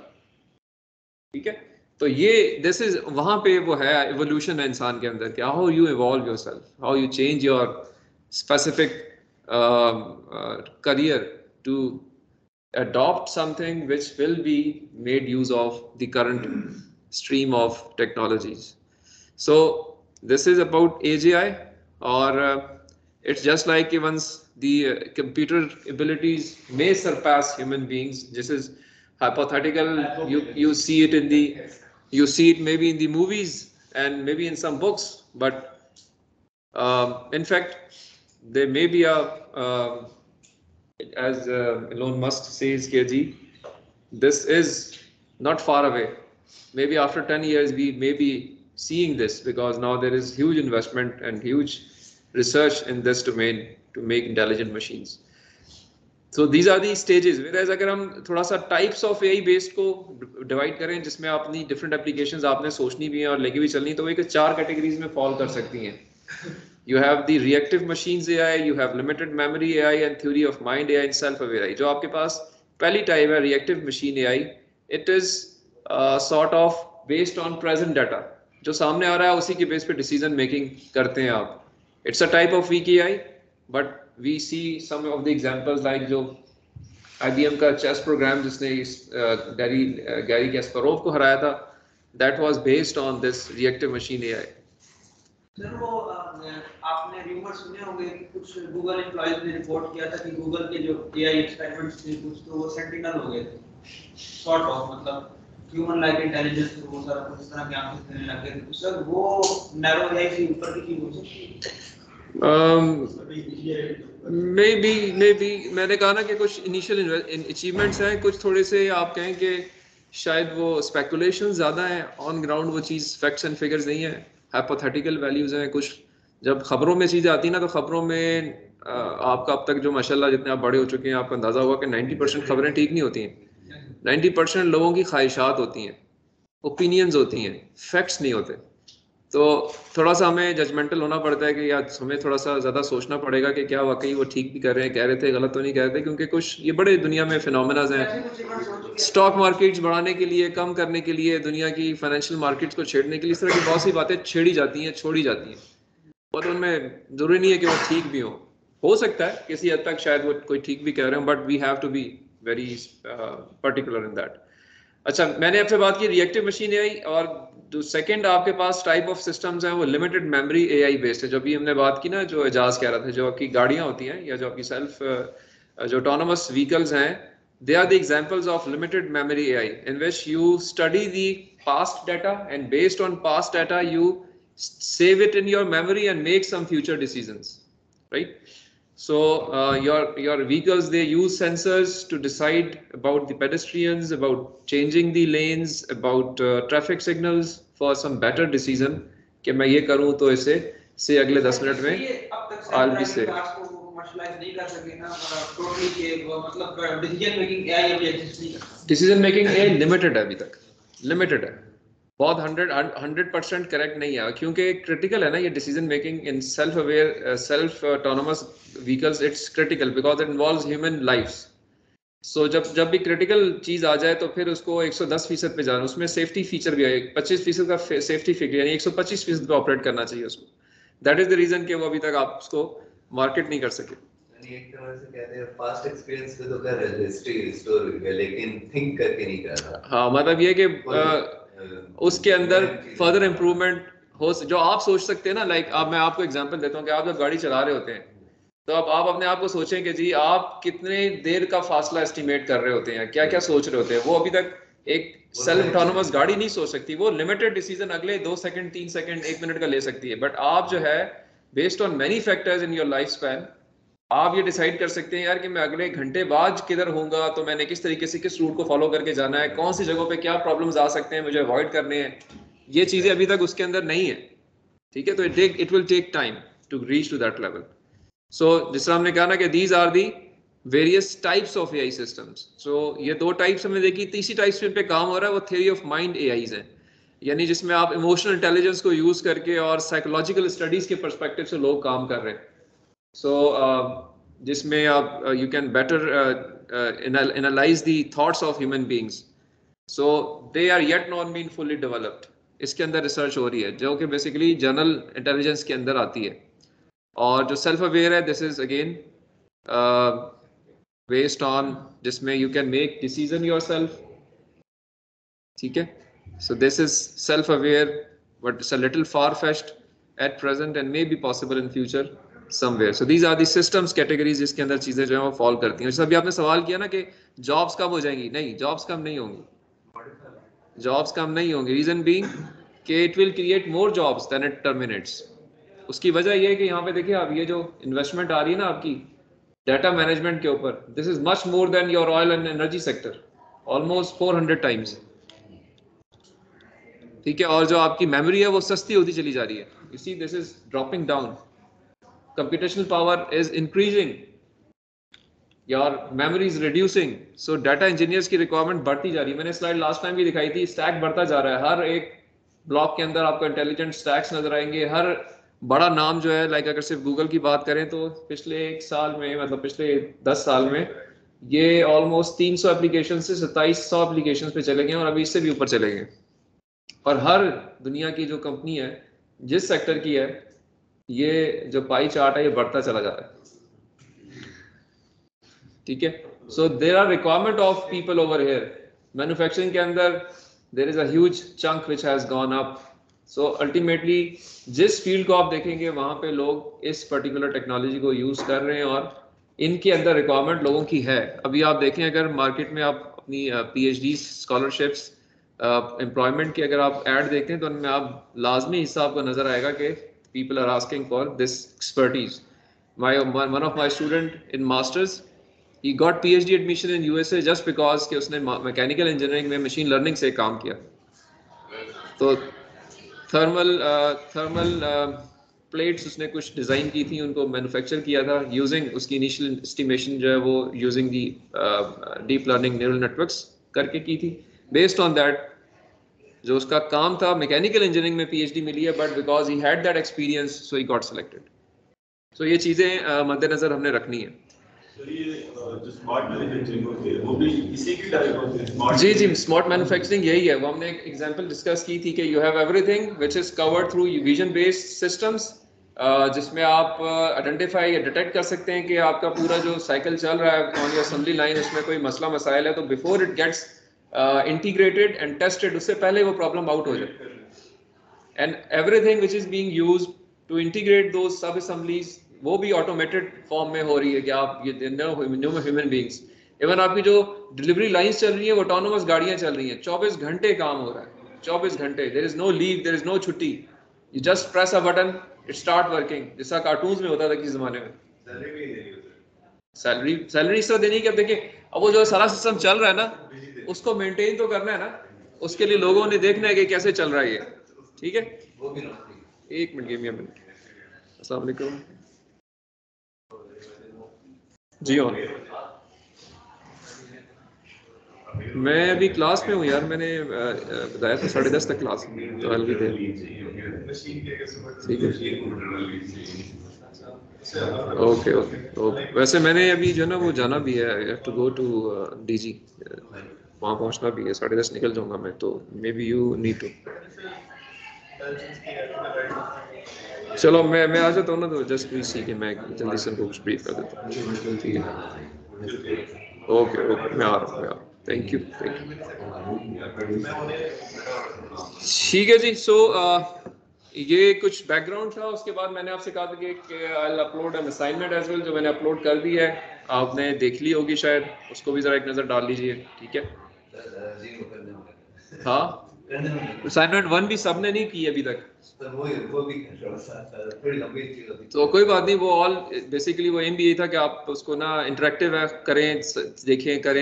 ठीक है, तो ये दिस इज वहां पे वो है एवोल्यूशन है इंसान के अंदर, कि how you evolve yourself, how you change your specific career to adopt something which will be made use of the current stream of technologies. So this is about AGI, or it's just like once the computer abilities may surpass human beings. This is hypothetical. You see it maybe in the movies and maybe in some books, but in fact there may be as Elon Musk says, KG, this is not far away. Maybe after 10 years we may be seeing this because now there is huge investment and huge research in this domain to make intelligent machines. So these are the stages. Whereas अगर हम थोड़ा सा types of AI based को divide करें जिसमें अपनी different applications आपने सोचनी भी हैं और लेके भी चलनी, तो एक 4 categories में fall कर सकती हैं. You have the reactive machines AI, you have limited memory AI and theory of mind AI and self-aware AI. जो आपके पास पहली type है reactive machine AI, it is sort of based on present data. जो सामने आ रहा है उसी के बेस पे decision making करते हैं आप. It's a type of weak AI, but we see some of the examples like जो IBM का chess program जिसने गैरी कैस्परोव को हराया था, that was based on this reactive machine AI. Sir वो आपने रूमर सुने होंगे कि कुछ गूगल एम्प्लॉइज ने रिपोर्ट किया था कि गूगल के जो AI एक्सपेरिमेंट्स थे कुछ तो वो सेंटिनल हो गए थे, सॉर्ट ऑफ मतलब ह्यूमन लाइक इंटेलिजेंस को वो सारा कुछ इस तरह के आंसर देने लग गए थे. सर वो नैरो AI से ऊपर की चीज हो सकती है? maybe मैंने कहा ना कि कुछ इनिशियल अचीवमेंट्स हैं, कुछ थोड़े से आप कहें कि शायद वो स्पेकुलेशन ज़्यादा है, ऑन ग्राउंड वो चीज़ फैक्ट्स एंड फिगर्स नहीं है, हाइपोथेटिकल वैल्यूज़ हैं. कुछ जब खबरों में चीज़ें आती हैं ना तो खबरों में आपका अब तक जो माशाल्लाह जितने आप बड़े हो चुके हैं आपको अंदाज़ा होगा कि 90% खबरें ठीक नहीं होती हैं. 90% लोगों की ख्वाहिशात होती हैं, ओपिनियंस होती हैं, फैक्ट्स नहीं होते. तो थोड़ा सा हमें जजमेंटल होना पड़ता है कि यार हमें थोड़ा सा ज़्यादा सोचना पड़ेगा कि क्या वाकई वो ठीक भी कर रहे हैं, कह रहे थे, गलत तो नहीं कह रहे थे, क्योंकि कुछ ये बड़े दुनिया में फिनोमेनाज हैं. स्टॉक मार्केट्स बढ़ाने के लिए, कम करने के लिए, दुनिया की फाइनेंशियल मार्केट्स को छेड़ने के लिए इस तरह की बहुत सी बातें छेड़ी जाती हैं, छोड़ी जाती हैं. और उनमें ज़रूरी नहीं है कि वो ठीक भी हो सकता है किसी हद तक शायद वो कोई ठीक भी कह रहे हो, but we have to be very particular in that. अच्छा, मैंने आपसे बात की रिएक्टिव मशीन एआई, और जो सेकंड आपके पास टाइप ऑफ सिस्टम्स हैं वो लिमिटेड मेमोरी एआई बेस्ड है. जो भी हमने बात की ना, जो एजाज कह रहा था, जो आपकी गाड़ियां होती हैं या जो आपकी सेल्फ जो ऑटोनोमस व्हीकल्स हैं, they are the examples of limited memory AI in which you study the past data and based on past data you save it in your memory and make some future decisions, right? So your vehicles, they use sensors to decide about the pedestrians, about changing the lanes, about traffic signals for some better decision कि मैं ये करूँ तो इसे से अगले 10 minute में I'll be safe. Decision making AI limited है, अभी तक limited है, बहुत 100% करेक्ट नहीं है, क्योंकि क्रिटिकल है ना ये decision making in self aware self autonomous vehicles. It's critical because it involves human lifes. So जब भी क्रिटिकल चीज़ आ जाए तो फिर उसको 110% पे जाना, उसमें सेफ्टी फीचर भी है, 25% का सेफ्टी फीचर, यानी 125% पे ऑपरेट करना चाहिए उसको. दैट इज द रीजन कि वो अभी तक आप उसको मार्केट नहीं कर सके. एक तरह से कहते हैं पास्ट एक्सपीरियंस पे तो कर हिस्ट्री स्टोर लेकिन थिंक करके नहीं कर रहा. हाँ, मतलब ये कि उसके अंदर फर्दर इम्प्रूवमेंट हो, जो आप सोच सकते हैं ना. लाइक अब मैं आपको एग्जांपल देता हूँ कि आप जब गाड़ी चला रहे होते हैं तो अब आप अपने आप को सोचें कि जी आप कितने देर का फासला एस्टिमेट कर रहे होते हैं, क्या क्या सोच रहे होते हैं. वो अभी तक एक सेल्फ ऑटोनोमस गाड़ी नहीं सोच सकती. वो लिमिटेड डिसीजन अगले 2 सेकंड, 3 सेकंड, 1 मिनट का ले सकती है. बट आप जो है based on many factors in your life span, आप ये डिसाइड कर सकते हैं यार कि मैं अगले घंटे बाद किधर होऊंगा, तो मैंने किस तरीके से किस रूट को फॉलो करके जाना है, कौन सी जगहों पे क्या प्रॉब्लम्स आ सकते हैं, मुझे अवॉइड करने हैं. ये चीज़ें अभी तक उसके अंदर नहीं है, ठीक है. तो it will take time to reach to that level. So जिस तरह हमने कहा ना कि these are the various types of AI systems. So ये 2 टाइप्स हमने देखी. तीसरी टाइप्स पे काम हो रहा है वो थ्योरी ऑफ माइंड एआईज हैं, यानी जिसमें आप इमोशनल इंटेलिजेंस को यूज़ करके और साइकोलॉजिकल स्टडीज़ के परस्पेक्टिव से लोग काम कर रहे हैं. सो जिसमें आप you can better analyze the thoughts of human beings. So they are yet not been fully developed. इसके अंदर रिसर्च हो रही है जो कि बेसिकली जनरल इंटेलिजेंस के अंदर आती है. और जो सेल्फ अवेयर है, this is again based on जिसमें you can make decision yourself, ठीक है. So this is self aware but it's a little far fetched at present and may be possible in future somewhere. So these are the systems categories जिसके अंदर चीजें जो है वो fall करती हैं. जैसे अभी आपने सवाल किया ना कि जॉब्स कम हो जाएंगी, नहीं, जॉब्स कम नहीं होंगी, जॉब्स कम नहीं होंगी. रीजन बीइंग कि it will create more jobs than it terminates. उसकी वजह ये है कि यहाँ पे देखिए आप ये जो इन्वेस्टमेंट आ रही है ना आपकी डाटा मैनेजमेंट के ऊपर, this is much more than your oil and energy sector, almost 400 times, ठीक है, और जो आपकी मेमोरी है वो सस्ती होती चली जा रही है. You see this is dropping down, computational power is increasing, your memory is reducing, so data engineers की रिक्वायरमेंट बढ़ती जा रही है. मैंने स्लाइड लास्ट टाइम भी दिखाई थी, स्टैक बढ़ता जा रहा है. हर एक ब्लॉक के अंदर आपको इंटेलिजेंट स्टैक्स नजर आएंगे. हर बड़ा नाम जो है, लाइक अगर सिर्फ गूगल की बात करें तो पिछले 1 साल में, मतलब पिछले 10 साल में ये ऑलमोस्ट 300 एप्लीकेशन से 2700 एप्लीकेशन पे चले गए और अभी इससे भी ऊपर चले गए. और हर दुनिया की जो कंपनी है, जिस सेक्टर की है, ये जो पाई चार्ट है ये बढ़ता चला जा रहा है. ठीक है, so there are requirement of people over here. Manufacturing के अंदर there is a huge chunk which has gone up. So ultimately जिस फील्ड को आप देखेंगे वहां पे लोग इस पर्टिकुलर टेक्नोलॉजी को यूज कर रहे हैं और इनके अंदर रिक्वायरमेंट लोगों की है. अभी आप देखें, अगर मार्केट में आप अपनी PhD स्कॉलरशिप्स, एम्प्लॉयमेंट की अगर आप ऐड देखते हैं तो उनमें आप लाजमी हिस्सा आपको नजर आएगा कि people are asking for this expertise. One of my student in masters, he got PhD admission in USA just because कि उसने मैकेनिकल इंजीनियरिंग में मशीन लर्निंग से काम किया. तो थर्मल प्लेट्स उसने कुछ डिज़ाइन की थी, उनको मैन्युफैक्चर किया था यूजिंग, उसकी इनिशियल एस्टिमेशन जो है वो using the deep learning neural networks करके की थी. बेस्ड ऑन दैट जो उसका काम था, मैकेनिकल इंजीनियरिंग में PhD मिली है, but because he had that experience so he got selected. So ये चीज़ें मद्देनज़र हमने रखनी है. जो स्मार्ट मैन्युफैक्चरिंग होती है वो भी इसी की टाइप होती है. जी जी, स्मार्ट मैन्युफैक्चरिंग यही है. वो हमने एक एग्जांपल डिस्कस की थी कि you have everything which is covered through vision based systems, जिसमें आप आइडेंटिफाई या डिटेक्ट कर सकते हैं कि आपका पूरा जो साइकिल चल रहा है ऑन योर असेंबली लाइन, उसमें कोई मसला मसाइल है, तो before it gets integrated and tested, उससे पहले वो प्रॉब्लम आउट हो जाए. And everything which is being used to integrate those सब असेंबलीज, वो भी ऑटोमेटेड फॉर्म में हो रही है कि आप ये ह्यूमन बीइंग्स. इवन आपकी जो डिलीवरी लाइंस चल रही है वो ऑटोनोमस गाड़ियां चल रही हैं, 24 घंटे काम हो रहा है, 24 घंटे. There is no leave, there is no छुट्टी. You just press a button, it start working, जैसा कार्टून्स में होता था किसी जमाने में. सैलरी इस तरह देनी कि अब देखिए, अब वो जो सारा सिस्टम चल रहा है ना, उसको मेंटेन तो करना है ना, उसके लिए लोगों ने देखना है कि कैसे चल रहा है ये. ठीक है, एक minute, give me a minute. अस्सलाम वालेकुम जी. ऑन मैं अभी क्लास में हूँ यार, मैंने बताया था 10:30 तक क्लास, तो अभी दे. ठीक है, ओके ओके. वैसे मैंने अभी जो है ना वो जाना भी है, I have to go to DG, वहाँ पहुँचना भी है. 10:30 निकल जाऊँगा मैं, तो maybe you need to. चलो मैं आ जाता हूँ ना, तो जस्ट प्लीज सी कि मैं जल्दी से उनको कुछ ब्रीफ कर देता हूँ. ठीक है, ओके ओके, मैं आ रहा हूँ. Thank you. ठीक है जी. सो ये कुछ बैकग्राउंड था. उसके बाद मैंने आपसे कहा था कि I will upload an assignment as well, जो मैंने अपलोड कर दी है, आपने देख ली होगी शायद, उसको भी जरा एक नज़र डाल लीजिए. ठीक है, हाँ, असाइनमेंट 1 भी सबने नहीं की अभी तक, तो कोई बात नहीं. वो ऑल बेसिकली वो एम भी यही था कि आप उसको ना इंटरेक्टिव करें,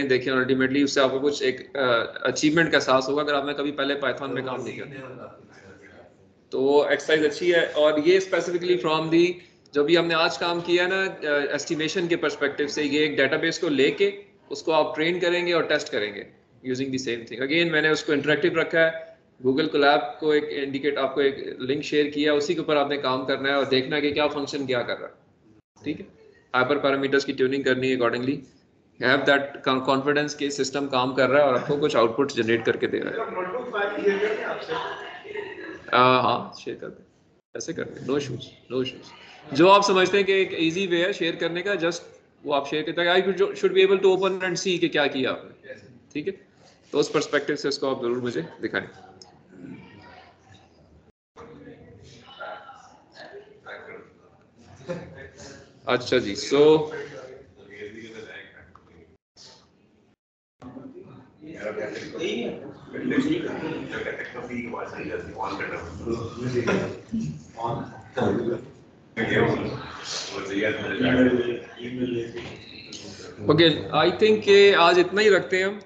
देखें, और अल्टीमेटली उससे आपको कुछ एक अचीवमेंट का एहसास होगा. अगर आपने कभी पहले पाइथन में काम नहीं किया तो वो एक्सरसाइज अच्छी है. और ये स्पेसिफिकली फ्रॉम दी जो भी हमने आज काम किया ना, एस्टिमेशन के पर्सपेक्टिव से, ये एक डेटाबेस को लेके उसको आप ट्रेन करेंगे और टेस्ट करेंगे using the same thing. Again मैंने उसको इंटरेक्टिव रखा है. गूगल कोलैब को एक इंडिकेट, आपको एक लिंक शेयर किया, उसी के ऊपर आपने काम करना है और देखना है कि क्या फंक्शन क्या कर रहा है. ठीक है, हाइपर पैरामीटर्स की ट्यूनिंग करनी है अकॉर्डिंगली. हैव दैट कॉन्फिडेंस कि सिस्टम काम कर रहा है और आपको कुछ आउटपुट जनरेट करके दे रहा है. हाँ, शेयर कर दें, ऐसे कर दें, नो इश्यूज, नो इश्यूज. जो आप समझते हैं कि एक इजी वे है शेयर करने का, जस्ट वो आप शेयर करते हैं. I should be able to open and see कि क्या किया आपने. ठीक है, तो उस पर्सपेक्टिव से इसको आप जरूर मुझे दिखाएं. अच्छा जी. सो ओके, आई थिंक कि आज इतना ही रखते हैं हम,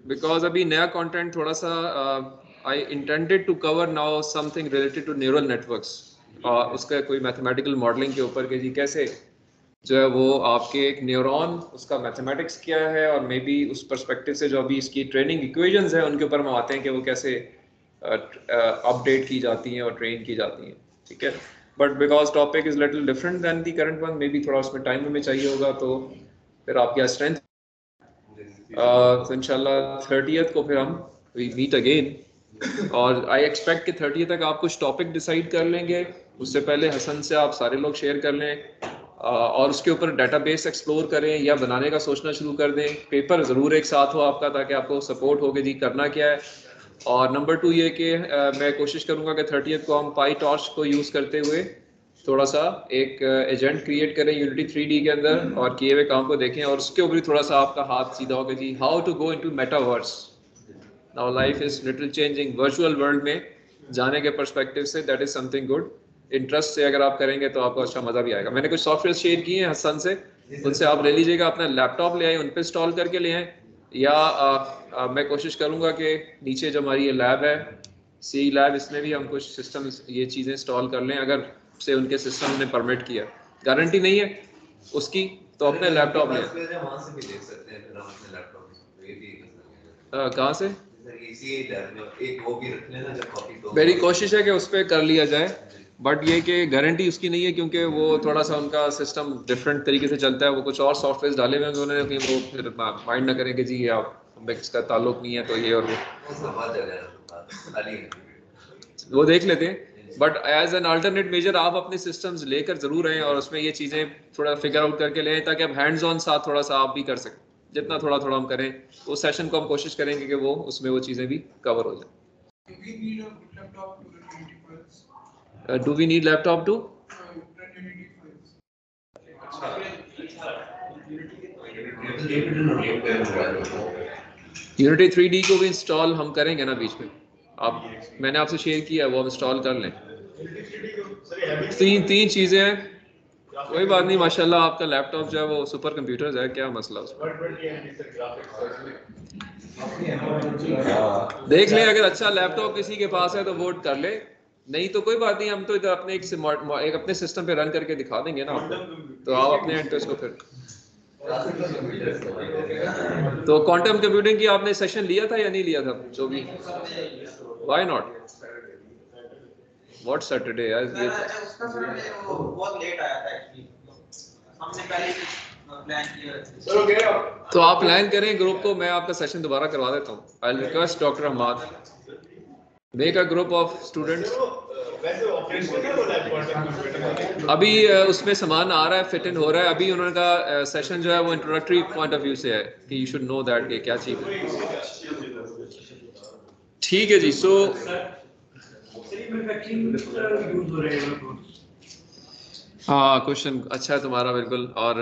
बिकॉज अभी नया कंटेंट थोड़ा सा I intended to cover now something related to neural networks. उसका कोई मैथमेटिकल मॉडलिंग के ऊपर कि जी कैसे जो है वो आपके एक न्यूरॉन उसका मैथमेटिक्स क्या है और मे बी उस पर्सपेक्टिव से जो अभी इसकी ट्रेनिंग इक्वेशंस है उनके ऊपर हम आते हैं कि वो कैसे अपडेट की जाती हैं और ट्रेन की जाती हैं, ठीक है. But because topic is little different than the current one, may be थोड़ा उसमें टाइम हमें चाहिए होगा, तो फिर आपकी स्ट्रेंथ तो इंशाल्लाह 30th को फिर हम वी मीट अगेन. और आई एक्सपेक्ट कि 30 तक आप कुछ टॉपिक डिसाइड कर लेंगे. उससे पहले हसन से आप सारे लोग शेयर कर लें और उसके ऊपर डेटाबेस एक्सप्लोर करें या बनाने का सोचना शुरू कर दें. पेपर ज़रूर एक साथ हो आपका ताकि आपको सपोर्ट हो कि जी करना क्या है. और नंबर 2 ये कि मैं कोशिश करूँगा कि 30th को हम पाई टॉर्च को यूज़ करते हुए थोड़ा सा एक एजेंट क्रिएट करें यूनिटी 3D के अंदर और किए हुए काम को देखें और उसके ऊपर थोड़ा सा आपका हाथ सीधा हो कि जी how to go into metaverse. Now life is little changing. Virtual world में जाने के पर्सपेक्टिव से that is something good. Interest से अगर आप करेंगे तो आपको अच्छा मज़ा भी आएगा. मैंने कुछ सॉफ्टवेयर शेयर किए हैं हसन से, उनसे आप ले लीजिएगा. अपना लैपटॉप ले आए, उन पर इंस्टॉल करके ले आएँ या मैं कोशिश करूँगा कि नीचे जो हमारी ये लैब है सी लैब, इसमें भी हम कुछ सिस्टम ये चीज़ें इंस्टॉल कर लें अगर से उनके सिस्टम ने परमिट किया. गारंटी नहीं है उसकी, तो अपने लैपटॉप ले. कहाँ से? मेरी कोशिश है कि उस पर कर लिया जाए, बट ये कि गारंटी उसकी नहीं है क्योंकि वो थोड़ा सा उनका सिस्टम डिफरेंट तरीके से चलता है. वो कुछ और सॉफ्टवेयर डाले हुए हैं उन्होंने कि वो फिर माइंड ना करें कि जी ये आप इसका ताल्लुक नहीं है तो ये और वो देख लेते हैं. But as an alternate measure आप अपने सिस्टम्स लेकर जरूर आएँ और उसमें ये चीज़ें थोड़ा फिगर आउट करके लें ताकि आप हैंड्स ऑन साथ थोड़ा सा आप भी कर सकें. जितना थोड़ा थोड़ा हम करें उस सेशन को हम कोशिश करेंगे कि वो उसमें वो चीज़ें भी कवर हो जाए. Do we need laptop too? Unity 3D को भी इंस्टॉल हम करेंगे ना बीच में. आप मैंने आपसे शेयर किया वो हम इंस्टॉल कर लें. तीन चीज़ें हैं. कोई बात नहीं, माशाल्लाह आपका लैपटॉप जो है वो सुपर कंप्यूटर है, क्या मसला उसमें. देख लें अगर अच्छा लैपटॉप किसी के पास है तो वोट कर ले, नहीं तो कोई बात नहीं. हम तो इधर अपने एक अपने सिस्टम पे रन करके दिखा देंगे ना आपको, तो आप अपने एंड पे इसको फिर. तो क्वांटम कंप्यूटिंग की आपने सेशन लिया था या नहीं लिया था? जो भी व्हाई नॉट व्हाट सैटरडे यार ये बहुत लेट आया था एक्चुअली. हमने पहले प्लान किया. तो आप प्लान करें ग्रुप को, मैं आपका सेशन दोबारा करवा देता हूँ. I will request doctor Ahmad make a group of students. अभी उसमें सामान आ रहा है, फिट इन हो रहा है. अभी उन्होंने का सेशन जो है वो इंट्रोडक्टरी पॉइंट ऑफ व्यू से है कि यू शुड नो दैट कि क्या चीज़ है. ठीक है जी. सो हाँ क्वेश्चन अच्छा है तुम्हारा बिल्कुल और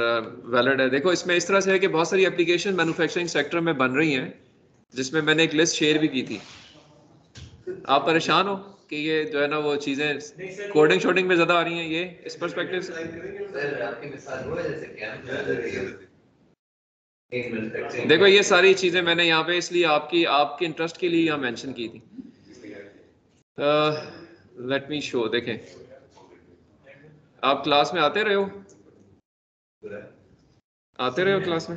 वैलिड है. देखो इसमें इस तरह से है कि बहुत सारी एप्लीकेशन मैन्युफैक्चरिंग सेक्टर में बन रही हैं जिसमें मैंने एक लिस्ट शेयर भी की थी. आप परेशान हो कि ये जो है ना वो चीज़ें कोडिंग शोडिंग में ज़्यादा आ रही हैं ये इस पर्सपेक्टिव से? देखो ये सारी चीज़ें मैंने यहाँ पे इसलिए आपके इंटरेस्ट के लिए यहाँ मेंशन की थी. Let me show. देखें आप क्लास में आते रहे हो क्लास में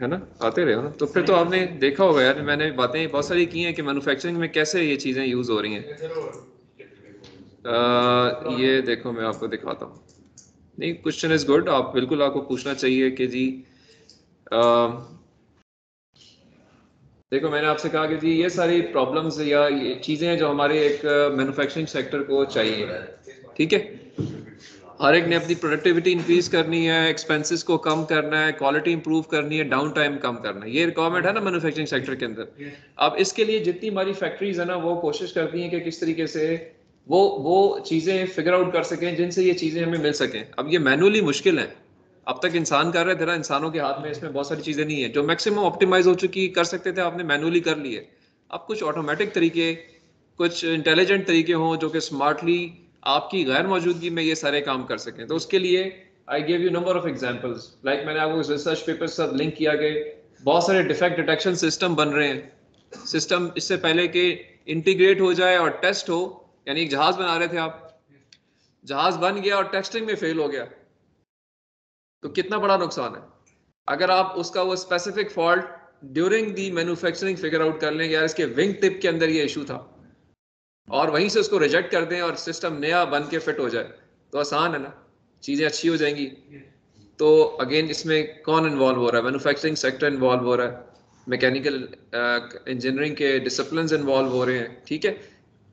है ना, आते रहे हो ना, तो फिर तो आपने देखा होगा यार मैंने बातें बहुत सारी की हैं कि मैन्युफैक्चरिंग में कैसे ये चीज़ें यूज़ हो रही हैं. ये देखो मैं आपको दिखाता हूँ. नहीं क्वेश्चन इज़ गुड. आप बिल्कुल आपको पूछना चाहिए कि जी देखो मैंने आपसे कहा कि जी ये सारी प्रॉब्लम्स या ये चीज़ें हैं जो हमारे एक मैन्युफैक्चरिंग सेक्टर को चाहिए. ठीक है, हर एक ने अपनी प्रोडक्टिविटी इंक्रीज करनी है, एक्सपेंसेस को कम करना है, क्वालिटी इंप्रूव करनी है, डाउन टाइम कम करना है. ये रिक्वायरमेंट है ना मैन्युफैक्चरिंग सेक्टर के अंदर. अब इसके लिए जितनी हमारी फैक्ट्रीज है ना वो कोशिश करती हैं कि किस तरीके से वो चीज़ें फिगर आउट कर सकें जिनसे ये चीज़ें हमें मिल सकें. अब ये मैनुअली मुश्किल है. अब तक इंसान कर रहे थे ना, इंसानों के हाथ में इसमें बहुत सारी चीज़ें नहीं है जो मैक्सिमम ऑप्टिमाइज हो चुकी कर सकते थे आपने मैनुअली कर लिए. अब कुछ ऑटोमेटिक तरीके, कुछ इंटेलिजेंट तरीके हों जो कि स्मार्टली आपकी गैर मौजूदगी में ये सारे काम कर सकें. तो उसके लिए I give you number of examples. Like मैंने आपको रिसर्च पेपर से लिंक किया कि बहुत सारे डिफेक्ट डिटेक्शन सिस्टम बन रहे हैं. सिस्टम इससे पहले कि इंटीग्रेट हो जाए और टेस्ट हो, यानी एक जहाज बना रहे थे आप, जहाज बन गया और टेस्टिंग में फेल हो गया, तो कितना बड़ा नुकसान है। अगर आप उसका वो specific fault during the manufacturing figure out कर लें, यार इसके विंग टिप के अंदर ये इशू था, और वहीं से उसको रिजेक्ट कर दें और सिस्टम नया बन के फिट हो जाए, तो आसान है ना, चीज़ें अच्छी हो जाएंगी। तो अगेन इसमें कौन इन्वॉल्व हो रहा है? मैन्युफैक्चरिंग सेक्टर इन्वॉल्व हो रहा है, मैकेनिकल इंजीनियरिंग के डिसिप्लिन्स इन्वॉल्व हो रहे हैं, ठीक है।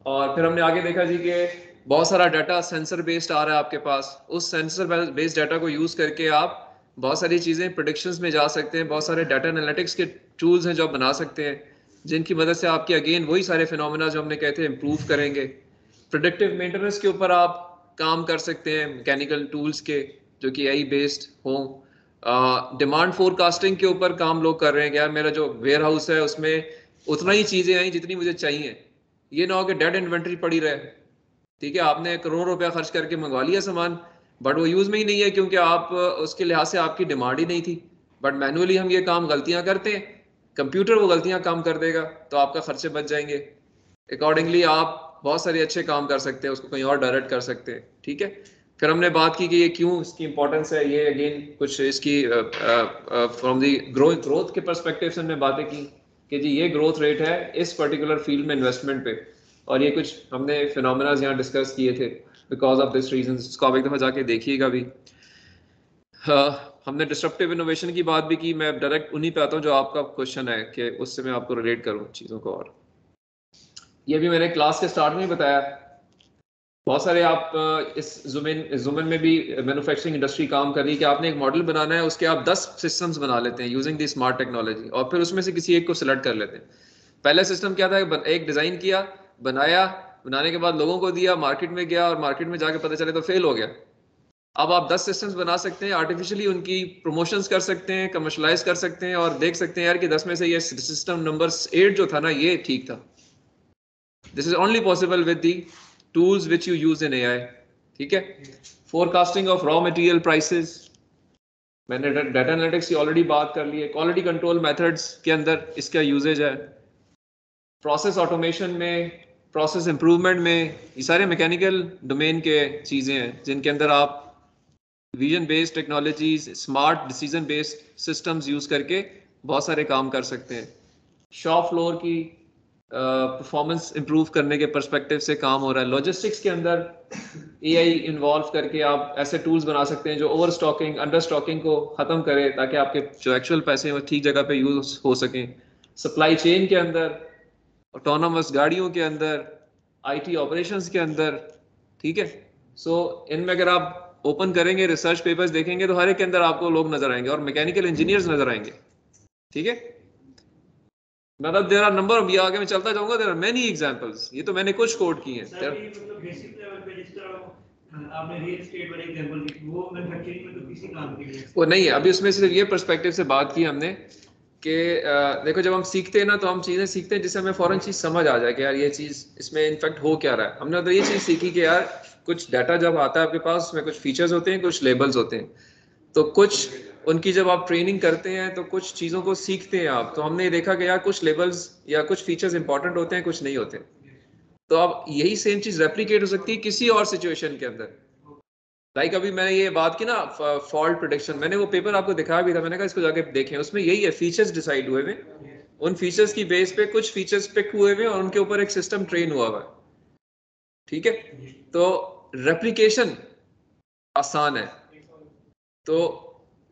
और फिर हमने आगे देखा जी कि बहुत सारा डाटा सेंसर बेस्ड आ रहा है आपके पास, उस सेंसर बेस्ड डाटा को यूज़ करके आप बहुत सारी चीज़ें प्रेडिक्शंस में जा सकते हैं, बहुत सारे डाटा एनालिटिक्स के टूल्स हैं जो आप बना सकते हैं, जिनकी मदद से आपके अगेन वही सारे फिनोमेना जो हमने कहते हैं इम्प्रूव करेंगे। प्रोडक्टिव मेंटेनेंस के ऊपर आप काम कर सकते हैं मैकेनिकल टूल्स के जो कि AI बेस्ड हों। डिमांड फोरकास्टिंग के ऊपर काम लोग कर रहे हैं कि यार मेरा जो वेयर हाउस है उसमें उतना ही चीज़ें आई जितनी मुझे चाहिए, ये ना हो कि डेड इन्वेंट्री पड़ी रहे, ठीक है, आपने करोड़ रुपया खर्च करके मंगवा लिया सामान बट वो यूज़ में ही नहीं है क्योंकि आप उसके लिहाज से आपकी डिमांड ही नहीं थी। बट मैनुअली हम ये काम गलतियां करते हैं, कंप्यूटर वो गलतियां कम कर देगा तो आपका खर्चे बच जाएंगे। अकॉर्डिंगली आप बहुत सारे अच्छे काम कर सकते हैं, उसको कहीं और डायरेक्ट कर सकते हैं, ठीक है। फिर हमने बात की कि ये क्यों इसकी इंपॉर्टेंस है, ये अगेन कुछ इसकी फ्रॉम दी ग्रोथ के परस्पेक्टिव से हमने बातें की कि जी ये ग्रोथ रेट है इस पर्टिकुलर फील्ड में इन्वेस्टमेंट पे, और ये कुछ हमने फिनोमेनाज यहाँ डिस्कस किए थे बिकॉज ऑफ दिस रीजन। इसको आप एक दफ़ा जाके देखिएगा भी। हमने डिस्ट्रप्टिव इनोवेशन की बात भी की, मैं डायरेक्ट उन्हीं पे आता हूँ जो आपका क्वेश्चन है कि उससे मैं आपको रिलेट करूँ चीज़ों को। और ये भी मैंने क्लास के स्टार्ट में ही बताया, बहुत सारे आप इस जुमेन में भी मैन्युफैक्चरिंग इंडस्ट्री काम कर रही है कि आपने एक मॉडल बनाना है, उसके आप 10 सिस्टम्स बना लेते हैं यूजिंग दी स्मार्ट टेक्नोलॉजी, और फिर उसमें से किसी एक को सिलेक्ट कर लेते हैं। पहला सिस्टम क्या था, एक डिज़ाइन किया, बनाने के बाद लोगों को दिया, मार्केट में गया और मार्केट में जाके पता चले तो फेल हो गया। अब आप 10 सिस्टम्स बना सकते हैं, आर्टिफिशियली उनकी प्रमोशंस कर सकते हैं, कमर्शलाइज कर सकते हैं और देख सकते हैं यार कि 10 में से ये सिस्टम नंबर 8 जो था ना ये ठीक था। This is only possible with the tools which you use in AI, ठीक है। Forecasting of raw material prices, मैंने डाटा एनालिटिक्स की ऑलरेडी बात कर ली है। क्वालिटी कंट्रोल मेथड्स के अंदर इसका यूजेज है, प्रोसेस ऑटोमेशन में, प्रोसेस इंप्रूवमेंट में, ये सारे मैकेनिकल डोमेन के चीज़ें हैं जिनके अंदर आप vision based technologies, smart decision based systems use करके बहुत सारे काम कर सकते हैं। शॉप फ्लोर की परफॉर्मेंस इंप्रूव करने के पर्सपेक्टिव से काम हो रहा है। लॉजिस्टिक्स के अंदर AI इन्वॉल्व करके आप ऐसे टूल्स बना सकते हैं जो ओवर स्टॉकिंग, अंडर स्टॉकिंग को ख़त्म करे ताकि आपके जो एक्चुअल पैसे हैं वो ठीक जगह पे यूज़ हो सकें। सप्लाई चेन के अंदर, ऑटोनोमस गाड़ियों के अंदर, IT ऑपरेशंस के अंदर, ठीक है। सो इनमें अगर आप ओपन करेंगे, रिसर्च पेपर्स देखेंगे तो हर एक के अंदर आपको लोग नजर आएंगे और मैकेनिकल इंजीनियर्स नजर आएंगे, ठीक है। मतलब देयर आर नंबर, अभी आगे मैं चलता जाऊंगा, देयर आर मेनी एग्जांपल्स, ये तो मैंने कुछ कोड किए हैं। सर ये मतलब बेसिक लेवल पे जिस तरह आपने रियल एस्टेट वाले एग्जांपल दी, वो मैन्युफैक्चरिंग में तो किसी काम की नहीं है। वो नहीं है, अभी उसमें सिर्फ ये पर्सपेक्टिव से बात की हमने कि देखो जब हम सीखते हैं ना तो हम चीज़ें सीखते हैं जिससे हमें फौरन चीज़ समझ आ जाए कि यार ये चीज़ इसमें इनफैक्ट हो क्या रहा है। हमने तो ये चीज़ सीखी कि यार कुछ डाटा जब आता है आपके पास उसमें कुछ फीचर्स होते हैं, कुछ लेबल्स होते हैं, तो कुछ उनकी जब आप ट्रेनिंग करते हैं तो कुछ चीज़ों को सीखते हैं आप। तो हमने ये देखा कि यार कुछ लेबल्स या कुछ फीचर्स इंपॉर्टेंट होते हैं, कुछ नहीं होते। तो अब यही सेम चीज़ रेप्लिकेट हो सकती है किसी और सिचुएशन के अंदर। लाइक अभी मैंने ये बात की ना फॉल्ट प्रेडिक्शन, मैंने वो पेपर आपको दिखाया भी था, मैंने कहा इसको जाके देखें, उसमें यही है, फीचर्स डिसाइड हुए हुए, उन फीचर्स की बेस पे कुछ फीचर्स पिक हुए हुए और उनके ऊपर एक सिस्टम ट्रेन हुआ हुआ है, ठीक है। तो रेप्लिकेशन आसान है, तो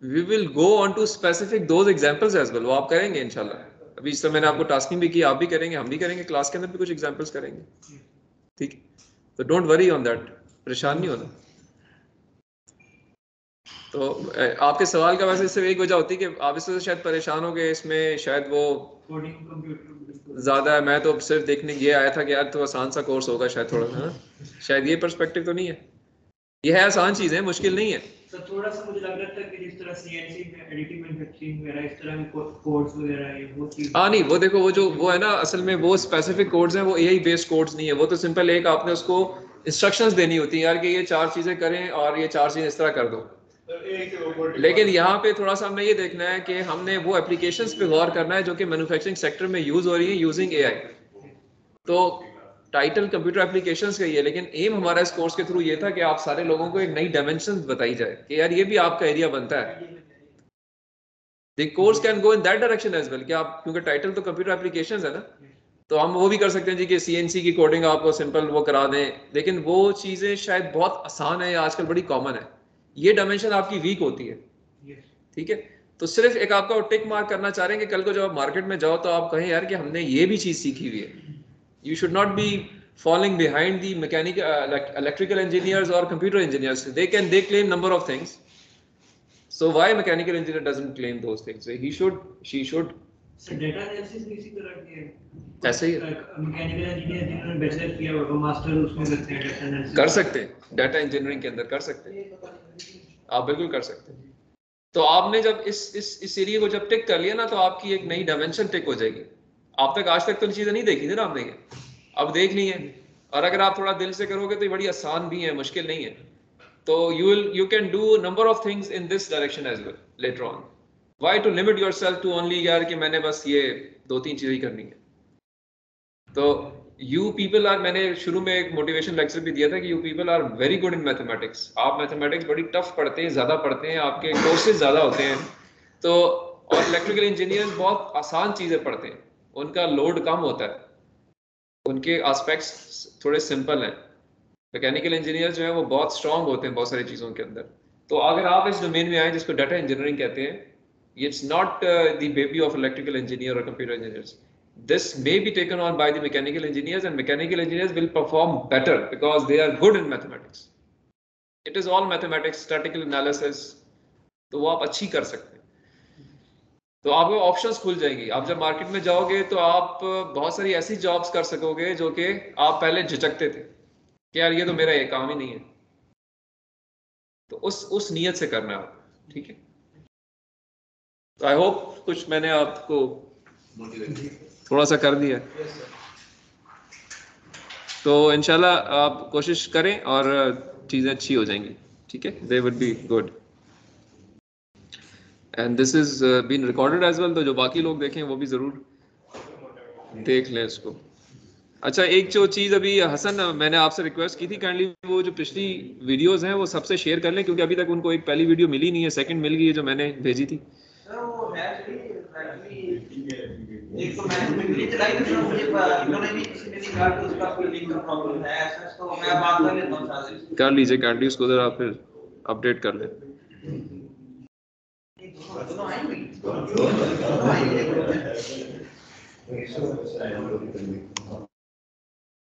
we will go on to specific those examples as well, वो आप करेंगे इंशाल्लाह। अभी इस समय मैंने आपको टास्किंग भी की, आप भी करेंगे, हम भी करेंगे, क्लास के अंदर भी कुछ एग्जांपल्स करेंगे, ठीक। तो डोंट वरी ऑन दैट, परेशान नहीं होना। तो आपके सवाल का वैसे सिर्फ एक वजह होती है कि आप इससे शायद परेशान हो गए, इसमें शायद वो ज़्यादा है। मैं तो सिर्फ देखने ये आया था कि यार तो आसान सा कोर्स होगा शायद थोड़ा सा, शायद ये पर्सपेक्टिव तो नहीं है। ये है आसान चीज़ है, मुश्किल नहीं है। सर थोड़ा सा मुझे लग रहा था कि जिस तरह CNC में एडिटिव मैन्युफैक्चरिंग वगैरह इस तरह के कोड्स वगैरह है वो चीज़। हाँ नहीं, वो देखो वो है ना, असल में वो स्पेसिफिक कोड्स हैं, वो AI बेस्ड कोड्स नहीं है। वो तो सिंपल एक आपने उसको इंस्ट्रक्शंस देनी होती है यार कि ये 4 चीज़ें करें और ये 4 चीज़ें इस तरह कर दो। लेकिन यहाँ पे थोड़ा सा हमने ये देखना है कि हमने वो एप्लीकेशंस पे गौर करना है जो कि मैन्युफैक्चरिंग सेक्टर में यूज हो रही है यूजिंग AI। तो टाइटल कंप्यूटर एप्लीकेशंस का ही है, लेकिन एम हमारा इस कोर्स के थ्रू ये था कि आप सारे लोगों को एक नई डायमेंशन बताई जाए कि यार ये भी आपका एरिया बनता है। The course can go in that direction as well कि आप, क्योंकि टाइटल तो कंप्यूटर एप्लीकेशंस है ना, तो हम वो भी कर सकते हैं जी कि सीएनसी की कोडिंग आपको सिंपल वो करा दें, लेकिन वो चीज़ें शायद बहुत आसान है या आजकल बड़ी कॉमन है, ये डायमेंशन आपकी वीक होती है। ठीक है, तो सिर्फ एक आपका टिक मार्क करना चाह रहे हैं कि कल को जब आप मार्केट में जाओ तो आप कहें यार कि हमने ये भी चीज़ सीखी हुई है। You should not be falling behind the mechanical, like electrical engineers or computer engineers. They claim number of things. So why mechanical engineer doesn't claim those things? So she should. So data analysis भी इसी तरह की है। ऐसे ही mechanical engineer जिन्होंने bachelor किया होगा, master उसमें करते हैं डेटा एनालिसिस। कर सकते हैं, डाटा इंजीनियरिंग के अंदर कर सकते हैं, आप बिल्कुल कर सकते हैं। तो आपने जब इस एरिया को जब टिक कर लिया ना, तो आपकी एक नई डायमेंशन टिक हो जाएगी। आप तक आज तक तो चीज़ें नहीं देखी थी ना आपने, ये अब देख ली हैं, और अगर आप थोड़ा दिल से करोगे तो ये बड़ी आसान भी है, मुश्किल नहीं है। तो you can do number of things in this direction as well later on. Why to limit yourself to only यार कि मैंने बस ये 2-3 चीज़ें ही करनी है। तो you people are, मैंने शुरू में एक मोटिवेशन लेक्चर भी दिया था कि you people are very good in mathematics. आप मैथमेटिक्स बड़ी टफ पढ़ते हैं, ज़्यादा पढ़ते हैं, आपके कोर्सेज ज़्यादा होते हैं। तो और इलेक्ट्रिकल इंजीनियर्स बहुत आसान चीज़ें पढ़ते हैं, उनका लोड कम होता है, उनके एस्पेक्ट्स थोड़े सिंपल हैं। मैकेनिकल इंजीनियर जो है वो बहुत स्ट्रांग होते हैं बहुत सारी चीज़ों के अंदर। तो अगर आप इस डोमेन में आए जिसको डाटा इंजीनियरिंग कहते हैं, it's not the baby of electrical engineer और computer engineers. This may be taken on by the mechanical engineers, and mechanical engineers will perform better because they are good in mathematics. It is all mathematics, statistical analysis. तो वो आप अच्छी कर सकते हैं, तो आपको ऑप्शंस खुल जाएंगी। आप जब मार्केट में जाओगे तो आप बहुत सारी ऐसी जॉब्स कर सकोगे जो कि आप पहले झिझकते थे कि यार ये तो मेरा ये काम ही नहीं है। तो उस नीयत से करना है, ठीक है। तो आई होप कुछ मैंने आपको थोड़ा सा कर दिया। तो इंशाल्लाह आप कोशिश करें और चीज़ें अच्छी हो जाएंगी, ठीक है। They would be good, and this is been recorded as well, तो जो बाकी लोग देखें वो भी ज़रूर देख लें इसको। अच्छा, एक जो चीज़ अभी हसन मैंने आपसे रिक्वेस्ट की थी, काइंडली वो जो पिछली वीडियोस हैं वो सबसे शेयर कर लें, क्योंकि अभी तक उनको एक पहली वीडियो मिली नहीं है, सेकंड मिल गई है जो मैंने भेजी थी। एक तो मैंने वीडियो चलाई थी, मुझे इन्होंने भी किसी ने कहा कि उसका कोई लिंक का प्रॉब्लम है ऐसा, तो मैं बात कर लेता हूं साथ कर लीजिए काइंडली, उसको जरा फिर अपडेट कर लें। दोनों आएंगे, दोनों आएंगे।